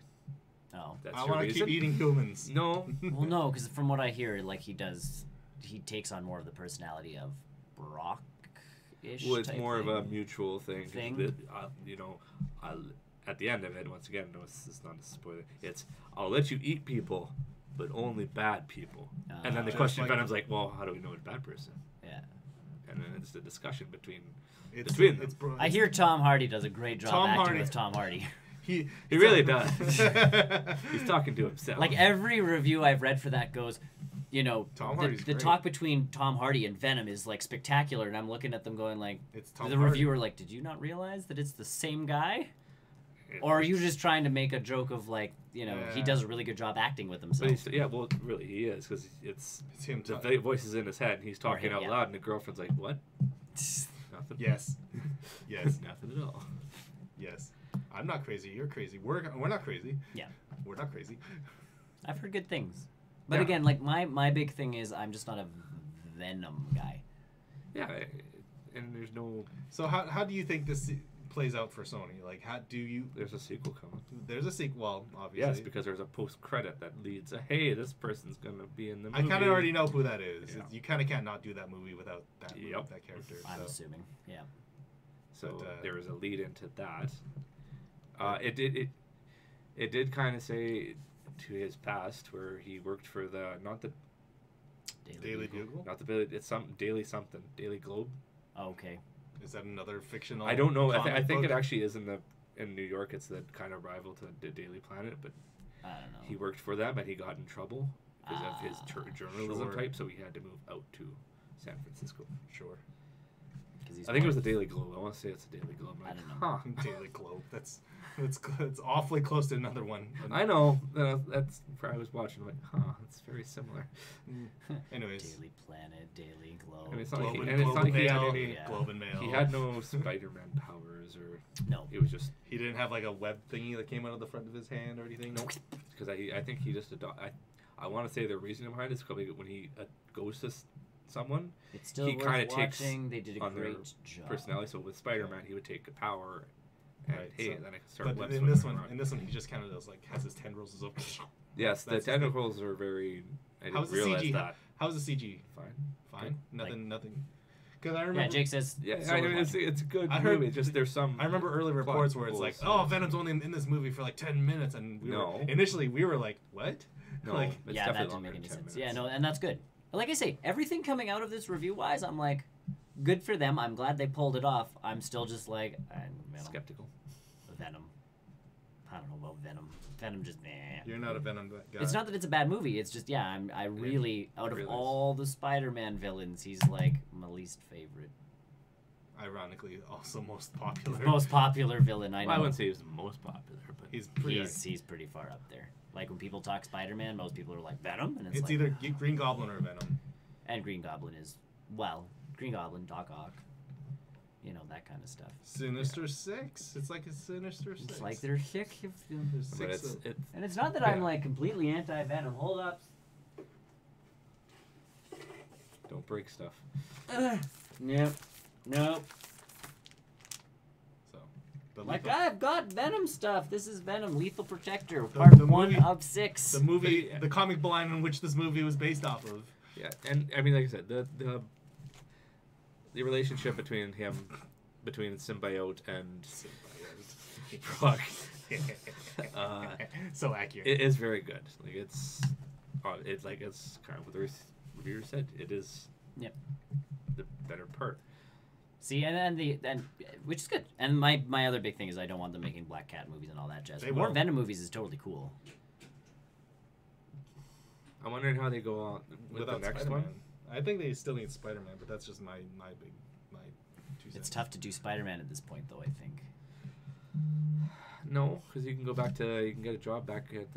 Oh. That's I want to keep eating humans. No. Well, no, because from what I hear, like he takes on more of the personality of Brock-ish. Well, it's more of a mutual thing. At the end of it, once again, no, this is not a spoiler. It's I'll let you eat people, but only bad people. And then the question Venom's like, well, how do we know it's a bad person? Yeah. And then it's the discussion between them. I hear Tom Hardy does a great job acting with Tom Hardy. He really does. He's talking to himself. Like every review I've read for that goes, the talk between Tom Hardy and Venom is like spectacular, and I'm looking at them going like, reviewer like, did you not realize that it's the same guy? Or are you just trying to make a joke of like, he does a really good job acting with himself? Well, really, he is, because it's him. The voice is in his head, and he's talking out loud, and the girlfriend's like, what? Nothing. Yes. Nothing at all. Yes. I'm not crazy. You're crazy. We're not crazy. Yeah. We're not crazy. I've heard good things. But again, like my big thing is I'm just not a Venom guy. Yeah, and there's no... So how do you think this plays out for Sony? Like, how do you... There's a sequel coming. There's a sequel, well, obviously. Yes, because there's a post-credit that leads hey, this person's going to be in the movie. I kind of already know who that is. Yeah. You kind of can't not do that movie without that that character. I'm assuming, yeah. So there was a lead into that. It did kind of say to his past where he worked for not the Daily Bugle? Not the it's Daily Globe. Oh, okay. Is that another fictional? I don't know. I think it actually is in New York. It's the kind of rival to the Daily Planet, but I don't know. He worked for them, and he got in trouble because of his journalism type, so he had to move out to San Francisco. Sure. I think it was the Daily Globe. I want to say it's the Daily Globe. I don't know. Daily Globe. That's awfully close to another one. I know. That's I was watching. I'm like, it's very similar. Anyways. Daily Planet, Daily Globe. I mean, it's not Globe like and, he, and it's not like he had Mail, any. Globe and Mail. He had no Spider-Man powers or. No. It was just. He didn't have like a web thingy that came out of the front of his hand or anything. No. Because I think he just I want to say the reason behind it is because when he goes to someone, It's still he worth kind of takes watching. They did a on their great job. personality. So with Spider-Man, he would take a power, and Right, hey, so- then I can start. But web in this swimming one, around. he just kind of does like has his tendrils as Yes, the That's his thing. tentacles are very. I didn't How's the realize CG? that. How's the CG? Fine. Fine. Good. Nothing. Because I remember. Yeah, Jake says. Yeah, so I was mean, it's watching. a good I heard- movie. Just there's some. I remember early reports where it's like, holes. oh, Venom's only in this movie for like 10 minutes, and No. initially we were like, what? No, like, it's Yeah, that definitely didn't longer make any than 10 sense. minutes. Yeah, no, and that's good. But like I say, everything coming out of this review-wise, I'm like, good for them. I'm glad they pulled it off. I'm still just like, Skeptical. Venom. I don't know about Venom. Venom just, You're not a Venom guy. It's not that it's a bad movie. It's just, yeah, I really, out of Really is. all the Spider-Man villains, he's like my least favorite. Ironically, also most popular. Most popular villain, I know. Well, I wouldn't say he was the most popular, but He's pretty. He's pretty far up there. Like when people talk Spider-Man, most people are like Venom, and it's It's like, either Green Goblin or Venom. and Green Goblin is, well, Green Goblin, Doc Ock, you know, that kind of stuff. Sinister Six. It's like a Sinister Six. It's like they're sick, There's but six it's, of- it's and it's not that I'm like completely anti-Venom. Hold up. don't break stuff. Nope. Nope. So, but Like Lethal- I've got Venom stuff. This is Venom, Lethal Protector, The- part the 1 movie- of 6. the movie, the comic line in which this movie was based off of. Yeah, and I mean, like I said, the relationship between Symbiote and Brock So accurate. it is very good. Like it's kind of what the reviewer said. It is. Yep. The better part. See, and which is good. And my other big thing is I don't want them making Black Cat movies and all that jazz. They More will. Venom movies is totally cool. I'm wondering how they go on with Without the next Spider-Man. one. I think they still need Spider-Man, but that's just my 2 cents. It's tough to do Spider-Man at this point, though. I think. No, because you can go back to you can get a job back at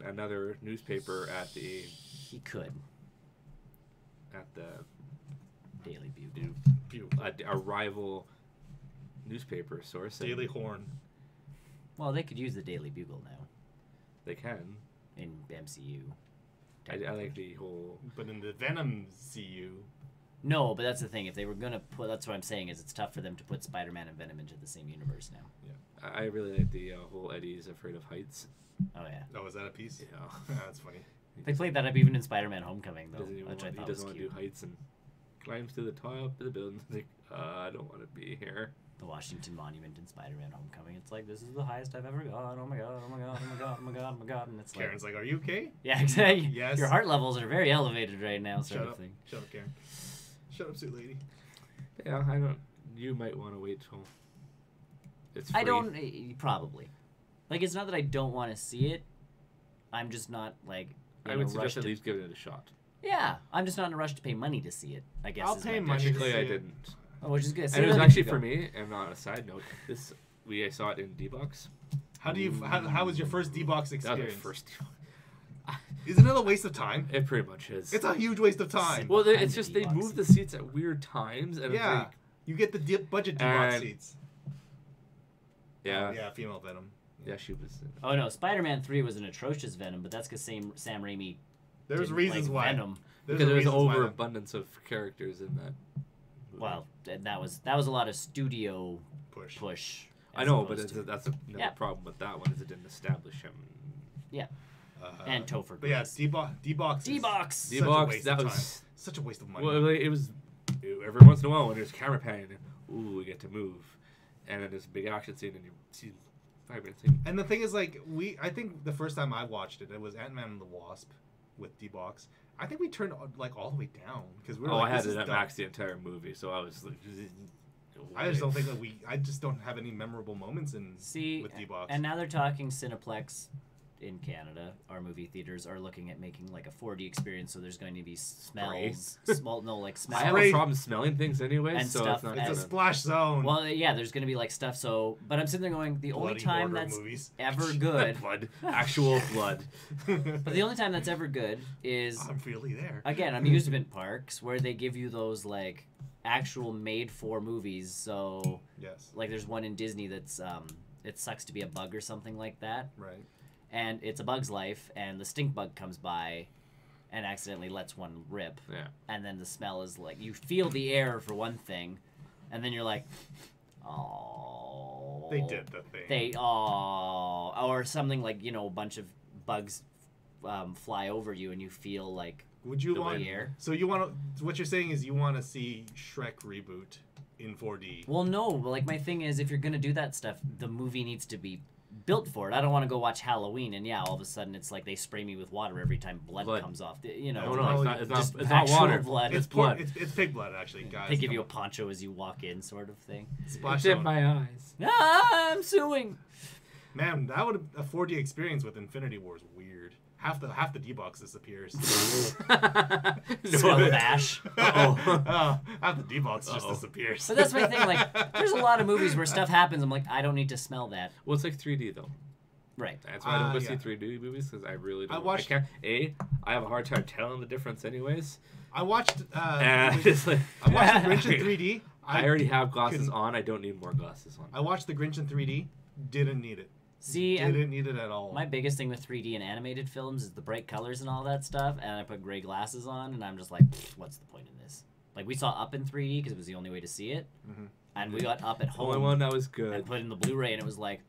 another newspaper at the He could. Daily Bugle. a rival newspaper source. and Daily Horn. Well, they could use the Daily Bugle now They can. in MCU. I like the whole. But in the Venom CU, No, but that's the thing. If they were gonna put, that's what I'm saying is it's tough for them to put Spider-Man and Venom into the same universe now. I really like the whole Eddie's Afraid of Heights. Oh yeah, oh, is that a piece? Yeah. That's funny. they played that up even in Spider-Man: Homecoming though, He which I thought was doesn't want to cute. do heights and climbs to the top of the building. He's like, I don't want to be here. The Washington Monument in Spider-Man: Homecoming. It's like this is the highest I've ever gone. Oh my god! Oh my god! Oh my god! Oh my god! Oh my god! And it's Karen's like, are you okay? yeah, exactly. Yes. Your heart levels are very elevated right now, sort Shut of up. thing. Shut up, Karen. Shut up, sweet lady. Yeah, I don't. You might want to wait till it's free. I don't probably. Like it's not that I don't want to see it. I'm just not like. In I a would rush suggest at to- least giving it a shot. Yeah, I'm just not in a rush to pay money to see it. I guess. I'll is pay my money pitch. to Technically, see I it. didn't. Oh, which is good. And it was actually for me. And on a side note, I saw it in D-Box. How do you? How was your first D-Box That was experience? my first. Isn't it a waste of time? It pretty much is. It's a huge waste of time. Well, behind it's the just they D-Box. move the seats at weird times, and Yeah. it's like, You get the budget D-Box And- seats. yeah, Oh, yeah, female Venom. yeah, she was. Oh no, Spider-Man 3 was an atrocious Venom, but that's because Sam Raimi. There's didn't reasons like why. Venom. There's Because there was an reasons why. overabundance of characters in that. movie. Well, that was a lot of studio push. I as know, but opposed to- that's another Yeah. problem with that one is it didn't establish him. and Topher But yeah, Grace. D-Box. D-Box. Such a D-Box, waste that of was. time. Such a waste of money. Well, it was every once in a while when there's camera panning, ooh, we get to move, and then there's a big action scene, and you see 5 minutes in. And the thing is, like, I think the first time I watched it, it was Ant-Man and the Wasp with D-Box. I think we turned like all the way down because we were like, I had this it is at dumb. max the entire movie, so I was like, I just don't think that I just don't have any memorable moments with See, D-Box. and now they're talking Cineplex in Canada, our movie theaters are looking at making like a 4D experience, so there's going to be smells, smells. I have a problem smelling things anyway, and so stuff. it's not It's a gonna- splash zone. Well, yeah, there's going to be like stuff. So, but I'm sitting there going, the only Bloody time horror that's movies. ever good, blood, actual blood. but the only time that's ever good is I'm really there. again amusement parks where they give you those like actual made for movies. So, Yes. like there's one in Disney that's It Sucks to Be a Bug or something like that. Right. And it's a bug's life, and the stink bug comes by and accidentally lets one rip. Yeah. And then the smell is like, you feel the air for one thing, and then you're like, oh. They did the thing. Or something like, you know, a bunch of bugs fly over you, and you feel like Would you the want? air. So you want to? What you're saying is you want to see Shrek reboot in 4D. Well, no, but like my thing is, if you're gonna do that stuff, the movie needs to be built for it. I don't want to go watch Halloween and all of a sudden it's like they spray me with water every time blood comes off. You know, No, like, it's not. just It's not actual water. blood. It's blood. It's pig blood, actually, guys. They give you a Come poncho as you walk in, sort of thing. on. Splash It's in zone. my eyes. Ah, I'm suing. Man, that would a 4D experience with Infinity War is weird. Half the D-box disappears. Smell of ash. Oh, half the D-box just disappears. But that's my thing. Like, there's a lot of movies where stuff happens. I'm like, I don't need to smell that. Well, it's like 3D though. Right. That's why I don't go yeah. see 3D movies because I really don't. I watched- can't. I have a hard time telling the difference, anyways. I watched. And it's like, I watched The Grinch in 3D. I already have glasses couldn't- on. I don't need more glasses on. I watched The Grinch in 3D. Didn't need it. See, and Didn't need it at all. my biggest thing with 3D and animated films is the bright colors and all that stuff, and I put gray glasses on, and I'm just like, what's the point in this? Like, we saw Up in 3D because it was the only way to see it, and we got Up at home Only one that was and good. put in the Blu-ray, and it was like,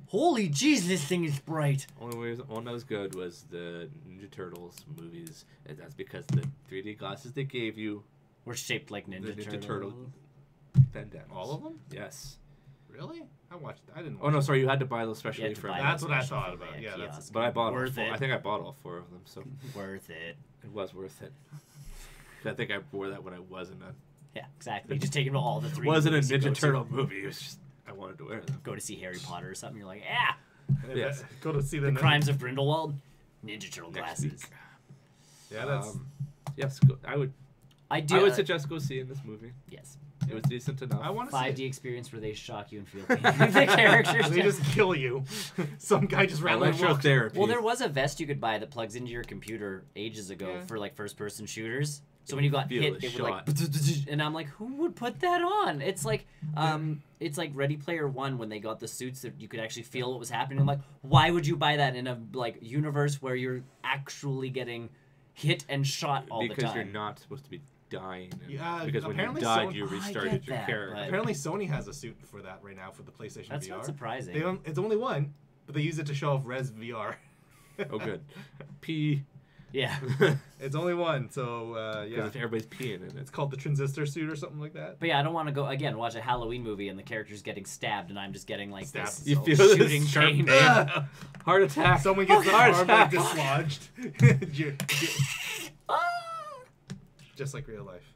holy jeez, this thing is bright. Only one that was good was the Ninja Turtles movies, and that's because the 3D glasses they gave you, We're shaped like Ninja, Ninja Turtles. Turtle bandanas. All of them? Yes. Really? I watched. I didn't. Oh Watch no, it. sorry, you had to buy those You specially had to for buy them. That's that what I special thought for about. the Yeah, that's- kiosk. But I bought all Worth four. it. I think I bought all 4 of them, so Worth it. it was worth it. I think I wore that when I wasn't a Yeah, exactly. You just take it to all the 3D wasn't a movies you go Ninja to. Turtle movie. It was just I wanted to wear them. Go to see Harry Potter or something. You're like, yeah. And Yes. Go to see the Crimes of Grindelwald. Ninja Turtle Next glasses. week. Yeah, that's. Yes, I would I do. would suggest go seeing this movie. Yes. It was decent enough. I want to see 5D it. experience where they shock you and feel pain. The characters. They just kill you. Some guy just ran like Electrotherapy. Well, there was a vest you could buy that plugs into your computer ages ago Yeah. for like first-person shooters. So when you got Feel hit, the it would like, shot. and I'm like, who would put that on? It's like Ready Player One when they got the suits that you could actually feel what was happening. I'm like, why would you buy that in a like universe where you're actually getting hit and shot all the because time? you're not supposed to be dying. Yeah, because when you apparently died, so- you I restarted get your that, character. but- Apparently, Sony has a suit for that right now for the PlayStation That's VR. not surprising. They don't. It's only one, but they use it to show off Res VR. Oh, good. P. Yeah. It's only one, so Because yeah. if everybody's peeing in it. It's called the Transistor suit or something like that. But yeah, I don't want to go again watch a Halloween movie and the character's getting stabbed and I'm just getting like Stabbed. this You So feel shooting this sharp pain. pain. Heart attack. Someone gets their Heart arm like attack. dislodged. Just like real life.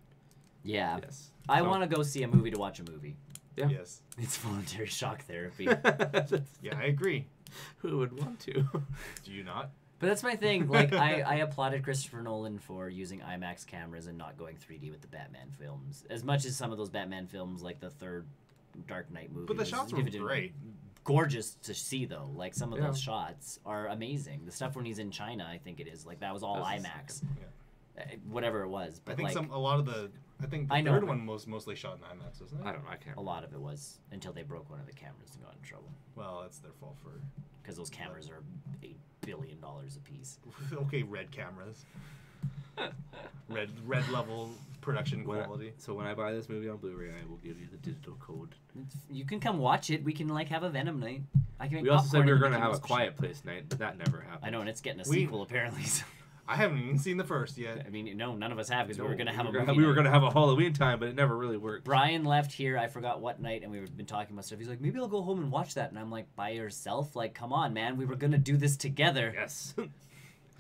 Yeah. Yes. I So- want to go see a movie to watch a movie. Yeah. Yes. It's voluntary shock therapy. Yeah, I agree. Who would want to? Do you not? But that's my thing. Like, I applauded Christopher Nolan for using IMAX cameras and not going 3D with the Batman films. As much as some of those Batman films, like the third Dark Knight movie, But the was shots were vivid and great. gorgeous to see, though. Like, some of Yeah. those shots are amazing. The stuff when he's in China, I think it is. Like, that was all That was the IMAX. Yeah. Whatever it was. But, I think like, a lot of the. I think the I know, third but- one was mostly shot in IMAX, wasn't it? I don't know. I can't. a lot of it was until they broke one of the cameras and got in trouble. Well, that's their fault for. Because those cameras are $8 billion a piece. Okay, red cameras. red level production quality. So when I buy this movie on Blu-ray, I will give you the digital code. You can come watch it. We can, like, have a Venom night. I can make We also said popcorn we were in the going to Mickey have a Mouse machine. Quiet Place night, but that never happened. I know, and it's getting a We- sequel, apparently. So, I haven't even seen the first yet. I mean, no, none of us have, because we were going to have a gonna movie we were night. going to have a Halloween time, but it never really worked. Brian left here, I forgot what night, and we've been talking about stuff. He's like, maybe I'll go home and watch that. And I'm like, by yourself? Like, come on, man. We were going to do this together. Yes. I'll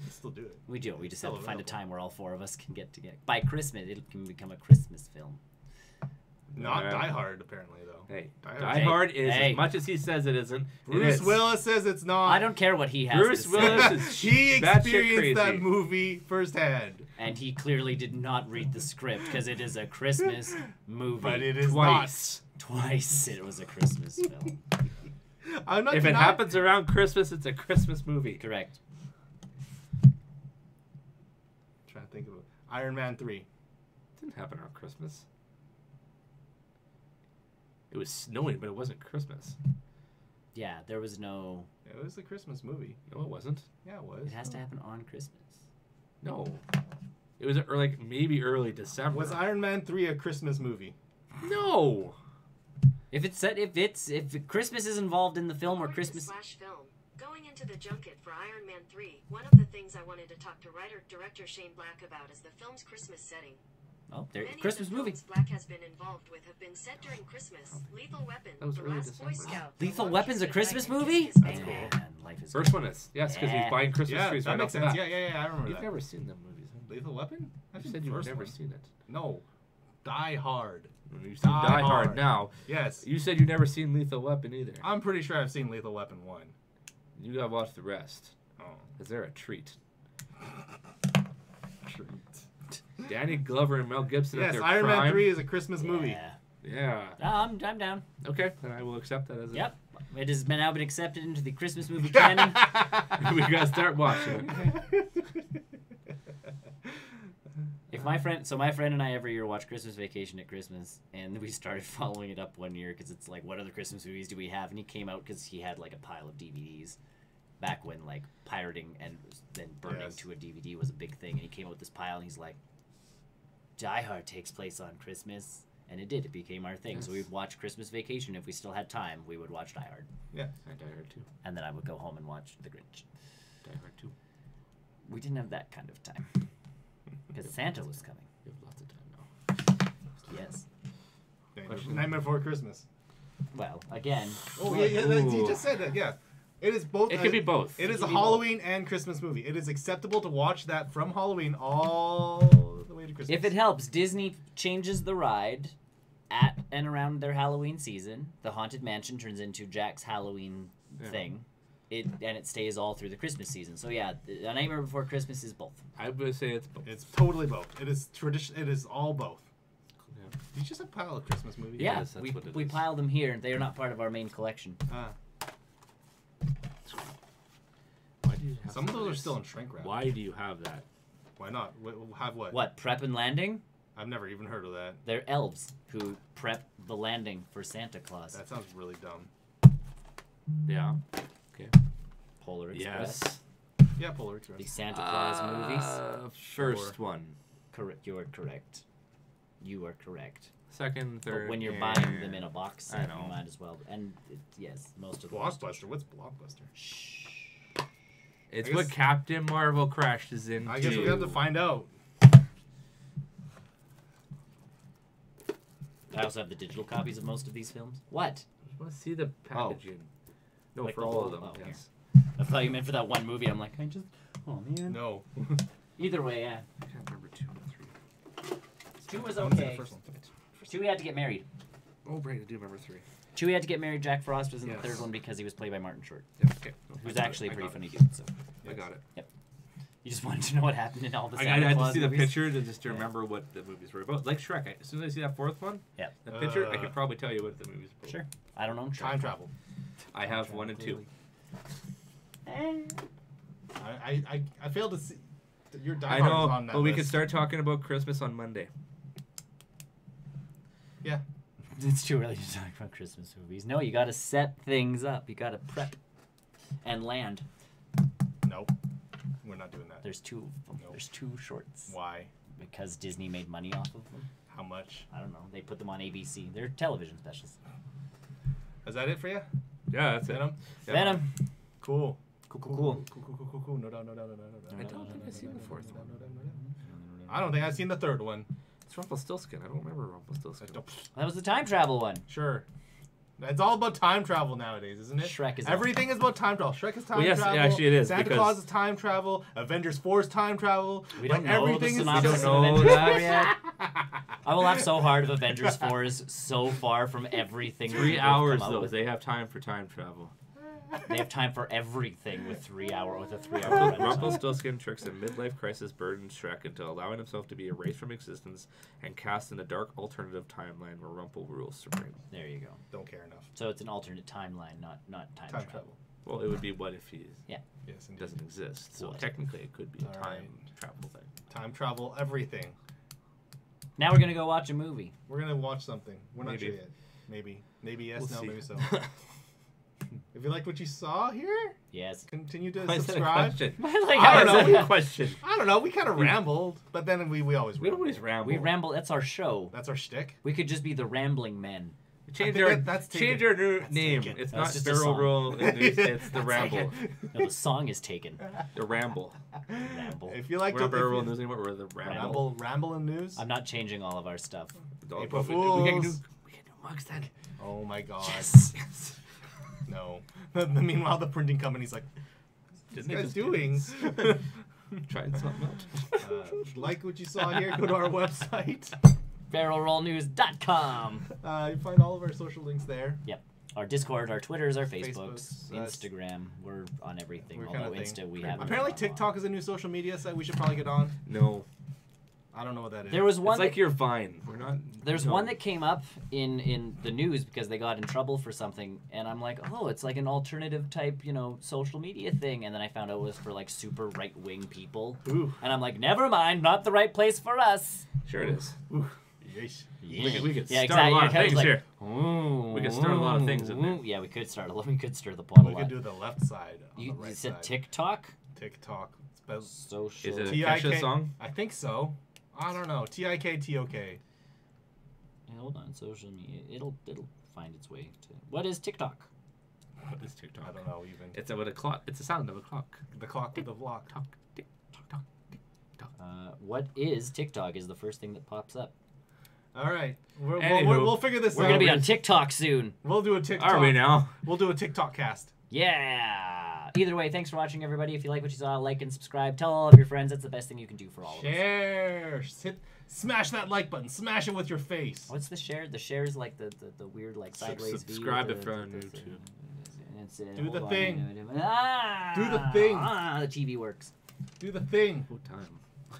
still do it. We do. We just have Still to find a available. time where all 4 of us can get together. By Christmas, it can become a Christmas film. Not Die Hard, apparently, though. Hey, Die Die Hard is, Hey. as much as he says it isn't, Bruce it is. Willis says it's not. I don't care what he has Bruce to say. Willis is He batshit experienced crazy. that movie firsthand. And he clearly did not read the script because it is a Christmas movie. But it is Twice. Twice it was a Christmas film. not. I'm not If it denying- happens around Christmas, it's a Christmas movie. Correct. trying to think of it. Iron Man 3. It didn't happen around Christmas. It was snowing, but it wasn't Christmas. Yeah, there was no... It was a Christmas movie. No, it wasn't. Yeah, it was. It has to happen on Christmas. No. It was like maybe early December. Was Iron Man 3 a Christmas movie? No. If Christmas is involved in the film or Christmas... Film. Going into the junket for Iron Man 3, one of the things I wanted to talk to writer-director Shane Black about is the film's Christmas setting. Oh, there, Many Christmas of the movie. films Black has been involved with have been set during Christmas. Lethal Weapon, That was The early Last Boy December. Scout. Lethal The Weapon's a Longest Christmas Goodnight movie? Kiss. That's cool. Man, life is First good. one is. Yes, because Yeah. he's buying Christmas Yeah, trees that right makes off the sense. bat. Yeah, I remember You've that. never seen them movies, huh? Lethal Weapon? I You think said the you've first never one. seen it. No. Die Hard. You've seen Die Die Hard Hard. now. Yes. You said you've never seen Lethal Weapon either. I'm pretty sure I've seen Lethal Weapon 1. You gotta watch the rest. Oh. Because they're a treat. Danny Glover and Mel Gibson at Yes, their Iron prime. Man 3 is a Christmas movie. Yeah. Yeah. I'm down. Okay, then I will accept that as a... Yep. It has now been accepted into the Christmas movie canon. We gotta start watching it. If my friend and I every year watch Christmas Vacation at Christmas, and we started following it up one year because it's like, what other Christmas movies do we have? And he came out because he had like a pile of DVDs back when like pirating and then burning Yes. to a DVD was a big thing. And he came out with this pile, and he's like, Die Hard takes place on Christmas. And it did. It became our thing. Yes. So we'd watch Christmas Vacation. If we still had time, we would watch Die Hard. Yeah. I Die Hard 2. And then I would go home and watch The Grinch. Die Hard 2. We didn't have that kind of time. Because Santa was coming. You have lots of time now. Yes. Question. Nightmare Before Christmas. Well, again, Oh, yeah, you Ooh. just said that, yeah. It is both. It could be both. It is a can be Halloween and Christmas movie. It is acceptable to watch that from Halloween all the way to Christmas. if it helps, Disney changes the ride at and around their Halloween season. The Haunted Mansion turns into Jack's Halloween thing. And it stays all through the Christmas season. So yeah, A Nightmare Before Christmas is both. I would say it's both. It's totally both. It is tradition. It is all both. Yeah. Did you just have a pile of Christmas movies? Yeah, Yes, that's what it we is. pile them here. They are not part of our main collection. Why do you have Some of those are this? still in shrink wrap. Why do you have that? Why not? Have what? What, Prep and Landing? I've never even heard of that. They're elves who prep the landing for Santa Claus. That sounds really dumb. Yeah. Okay. Polar Express. Yes. Yeah, Polar Express. The Santa Claus movies. First one. Correct. You are correct. You are correct. Second, third. But when you're yeah. buying them in a box I set, know. you might as well. And yes, most of them. Blockbuster. What's Blockbuster? Shh. It's I what guess- Captain Marvel crashes into. I guess we have to find out. I also have the digital copies of most of these films. What? I want to see the packaging. No, Like for the all whole- of them. oh, Yes. I thought you meant for that one movie. I'm like, oh man. No. Either way, yeah. I can't remember 2 and 3. 2 was I wanna see the okay. first one. 2 he had to get married. Oh, right. I do remember 3. 2 he had to get married. Jack Frost was in Yes. the third one because he was played by Martin Short, Yeah. Okay. who's I got actually it. a pretty I got funny it. dude. So I got it. you just wanted to know what happened in all the I Santa had to Claus see the movies? picture just to Yeah. remember what the movies were about. Like Shrek. As soon as I see that fourth one, Yeah. the picture, I could probably tell you what the movie's about. Sure. I don't know. Time travel. I have 1 and 2. I failed to see. Your Die I Hard know, is on that but we could list. start talking about Christmas on Monday. Yeah. It's too early to talk about Christmas movies. No, you got to set things up. You got to prep and land. Nope. We're not doing that. There's 2 of them. Nope. There's 2 shorts. Why? Because Disney made money off of them. How much? I don't know. They put them on ABC. They're television specials. Is that it for you? Yeah, that's it. Venom? Yeah. Venom. Cool. Cool. Cool. No doubt. I don't think I've seen the fourth one. I don't think I've seen the third one. It's Rumpelstiltskin. I don't remember Rumpelstiltskin. That was the time travel one. Sure. It's all about time travel nowadays, isn't it? Shrek is Everything is about time travel. Shrek is time Well, yes, travel. actually it is, Santa because- Claus is time travel. Avengers 4 is time travel. We don't know everything the is synopsis don't of know Avengers that 4 yet. I will laugh so hard if Avengers 4 is so far from everything. 3 they've hours come out though. with. They have time for time travel. They have time for everything with 3 hour with a 3 hour Rumple, runtime. Rumpelstiltskin tricks a midlife crisis burdened Shrek into allowing himself to be erased from existence and cast in a dark alternative timeline where Rumple rules supreme. There you go. Don't care enough. So it's an alternate timeline, not time travel. Well, it would be what if he Yeah. Yes, indeed. doesn't exist. So What? technically, it could be a All time right. travel thing. Time travel, everything. Now we're gonna go watch a movie. We're gonna watch something. We're not Maybe. sure yet. Maybe yes, We'll no, see. maybe so. If you liked what you saw here, Yes. continue to Why is that a subscribe. question? like, I don't know. Question. I don't know. We kind of rambled, but then we always We ramble. always ramble. We ramble. That's our show. That's our shtick. We could just be the rambling men. Change I think our that's change taken. our new That's name. taken. It's That's not just a Barrel song. Roll. It's the That's Ramble. taken. No, the song is taken. The Ramble. Ramble. If you like We're not Barrel Roll News anymore. We're the Ramble. ramble and news. I'm not changing all of our stuff. April We get new Fools. mugs then. Oh my god. Yes. No. Meanwhile, the printing company's like, Didn't "What they guys just doing?" Trying something out. Like what you saw here, go to our website. BarrelRollNews.com. You find all of our social links there. Yep. Our Discord, our Twitters, our Facebooks, Facebooks, Instagram. We're on everything. We're Although kinda Insta, thing. we have. Apparently, TikTok is a new social media site. We should probably get on. No. I don't know what that is. There was one. It's like your Vine. We're not. There's no. one that came up in the news because they got in trouble for something, and I'm like, oh, it's like an alternative type, social media thing, and then I found out it was for like super right wing people, Ooh. and I'm like, never mind, not the right place for us. Sure it is. Yeesh. We could Yeah, start a lot of exactly. things Like, here. Ooh, We could start a lot of things in there. Yeah, we could start a lot. We could stir the pot a We lot. could do the left side on You the right said side. TikTok? TikTok. Spelled Social. Is it a T-I-K. Kesha song? I think so. I don't know. T-I-K-T-O-K. Yeah, hold on, social media. It'll find its way to. What is TikTok? What is TikTok? I don't know even. It's a clock. It's a sound of a clock. The clock with the vlog. Talk. Tick. Talk. Talk. Tick. Talk. What is TikTok? Is the first thing that pops up. All right. Anywho, We'll figure this We're out. gonna be on TikTok soon. We'll do a TikTok. Are we now? We'll do a TikTok cast. Yeah. Either way, thanks for watching, everybody. If you like what you saw, like and subscribe. Tell all of your friends. That's the best thing you can do for all of us. Share. Smash that like button. Smash it with your face. What's the share? The share is like the weird like sideways V. Subscribe with if the- you're on the- YouTube. It's, Do the hold on. thing. Ah, Do the thing. The TV works. Do the thing. What time?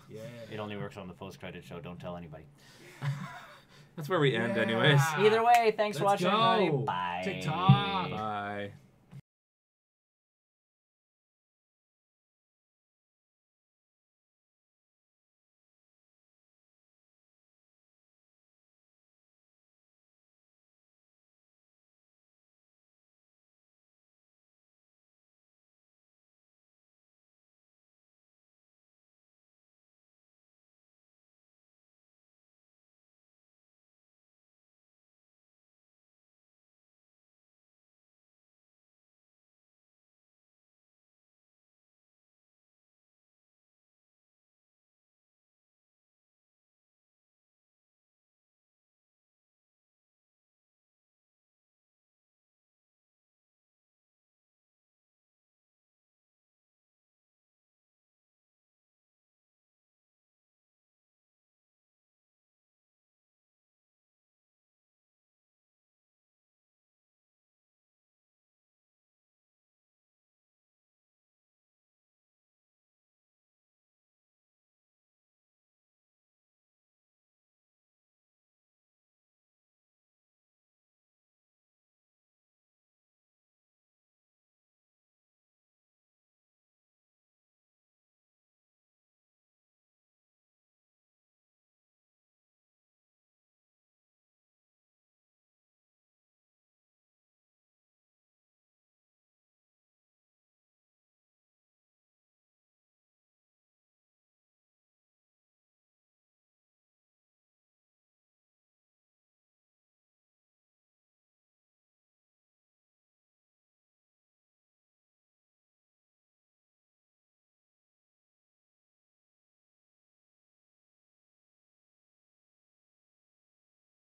Yeah. It only works on the post-credit show. Don't tell anybody. That's where we end, Yeah. anyways. Either way, thanks for Let's watching, everybody. go. Bye. TikTok. Bye.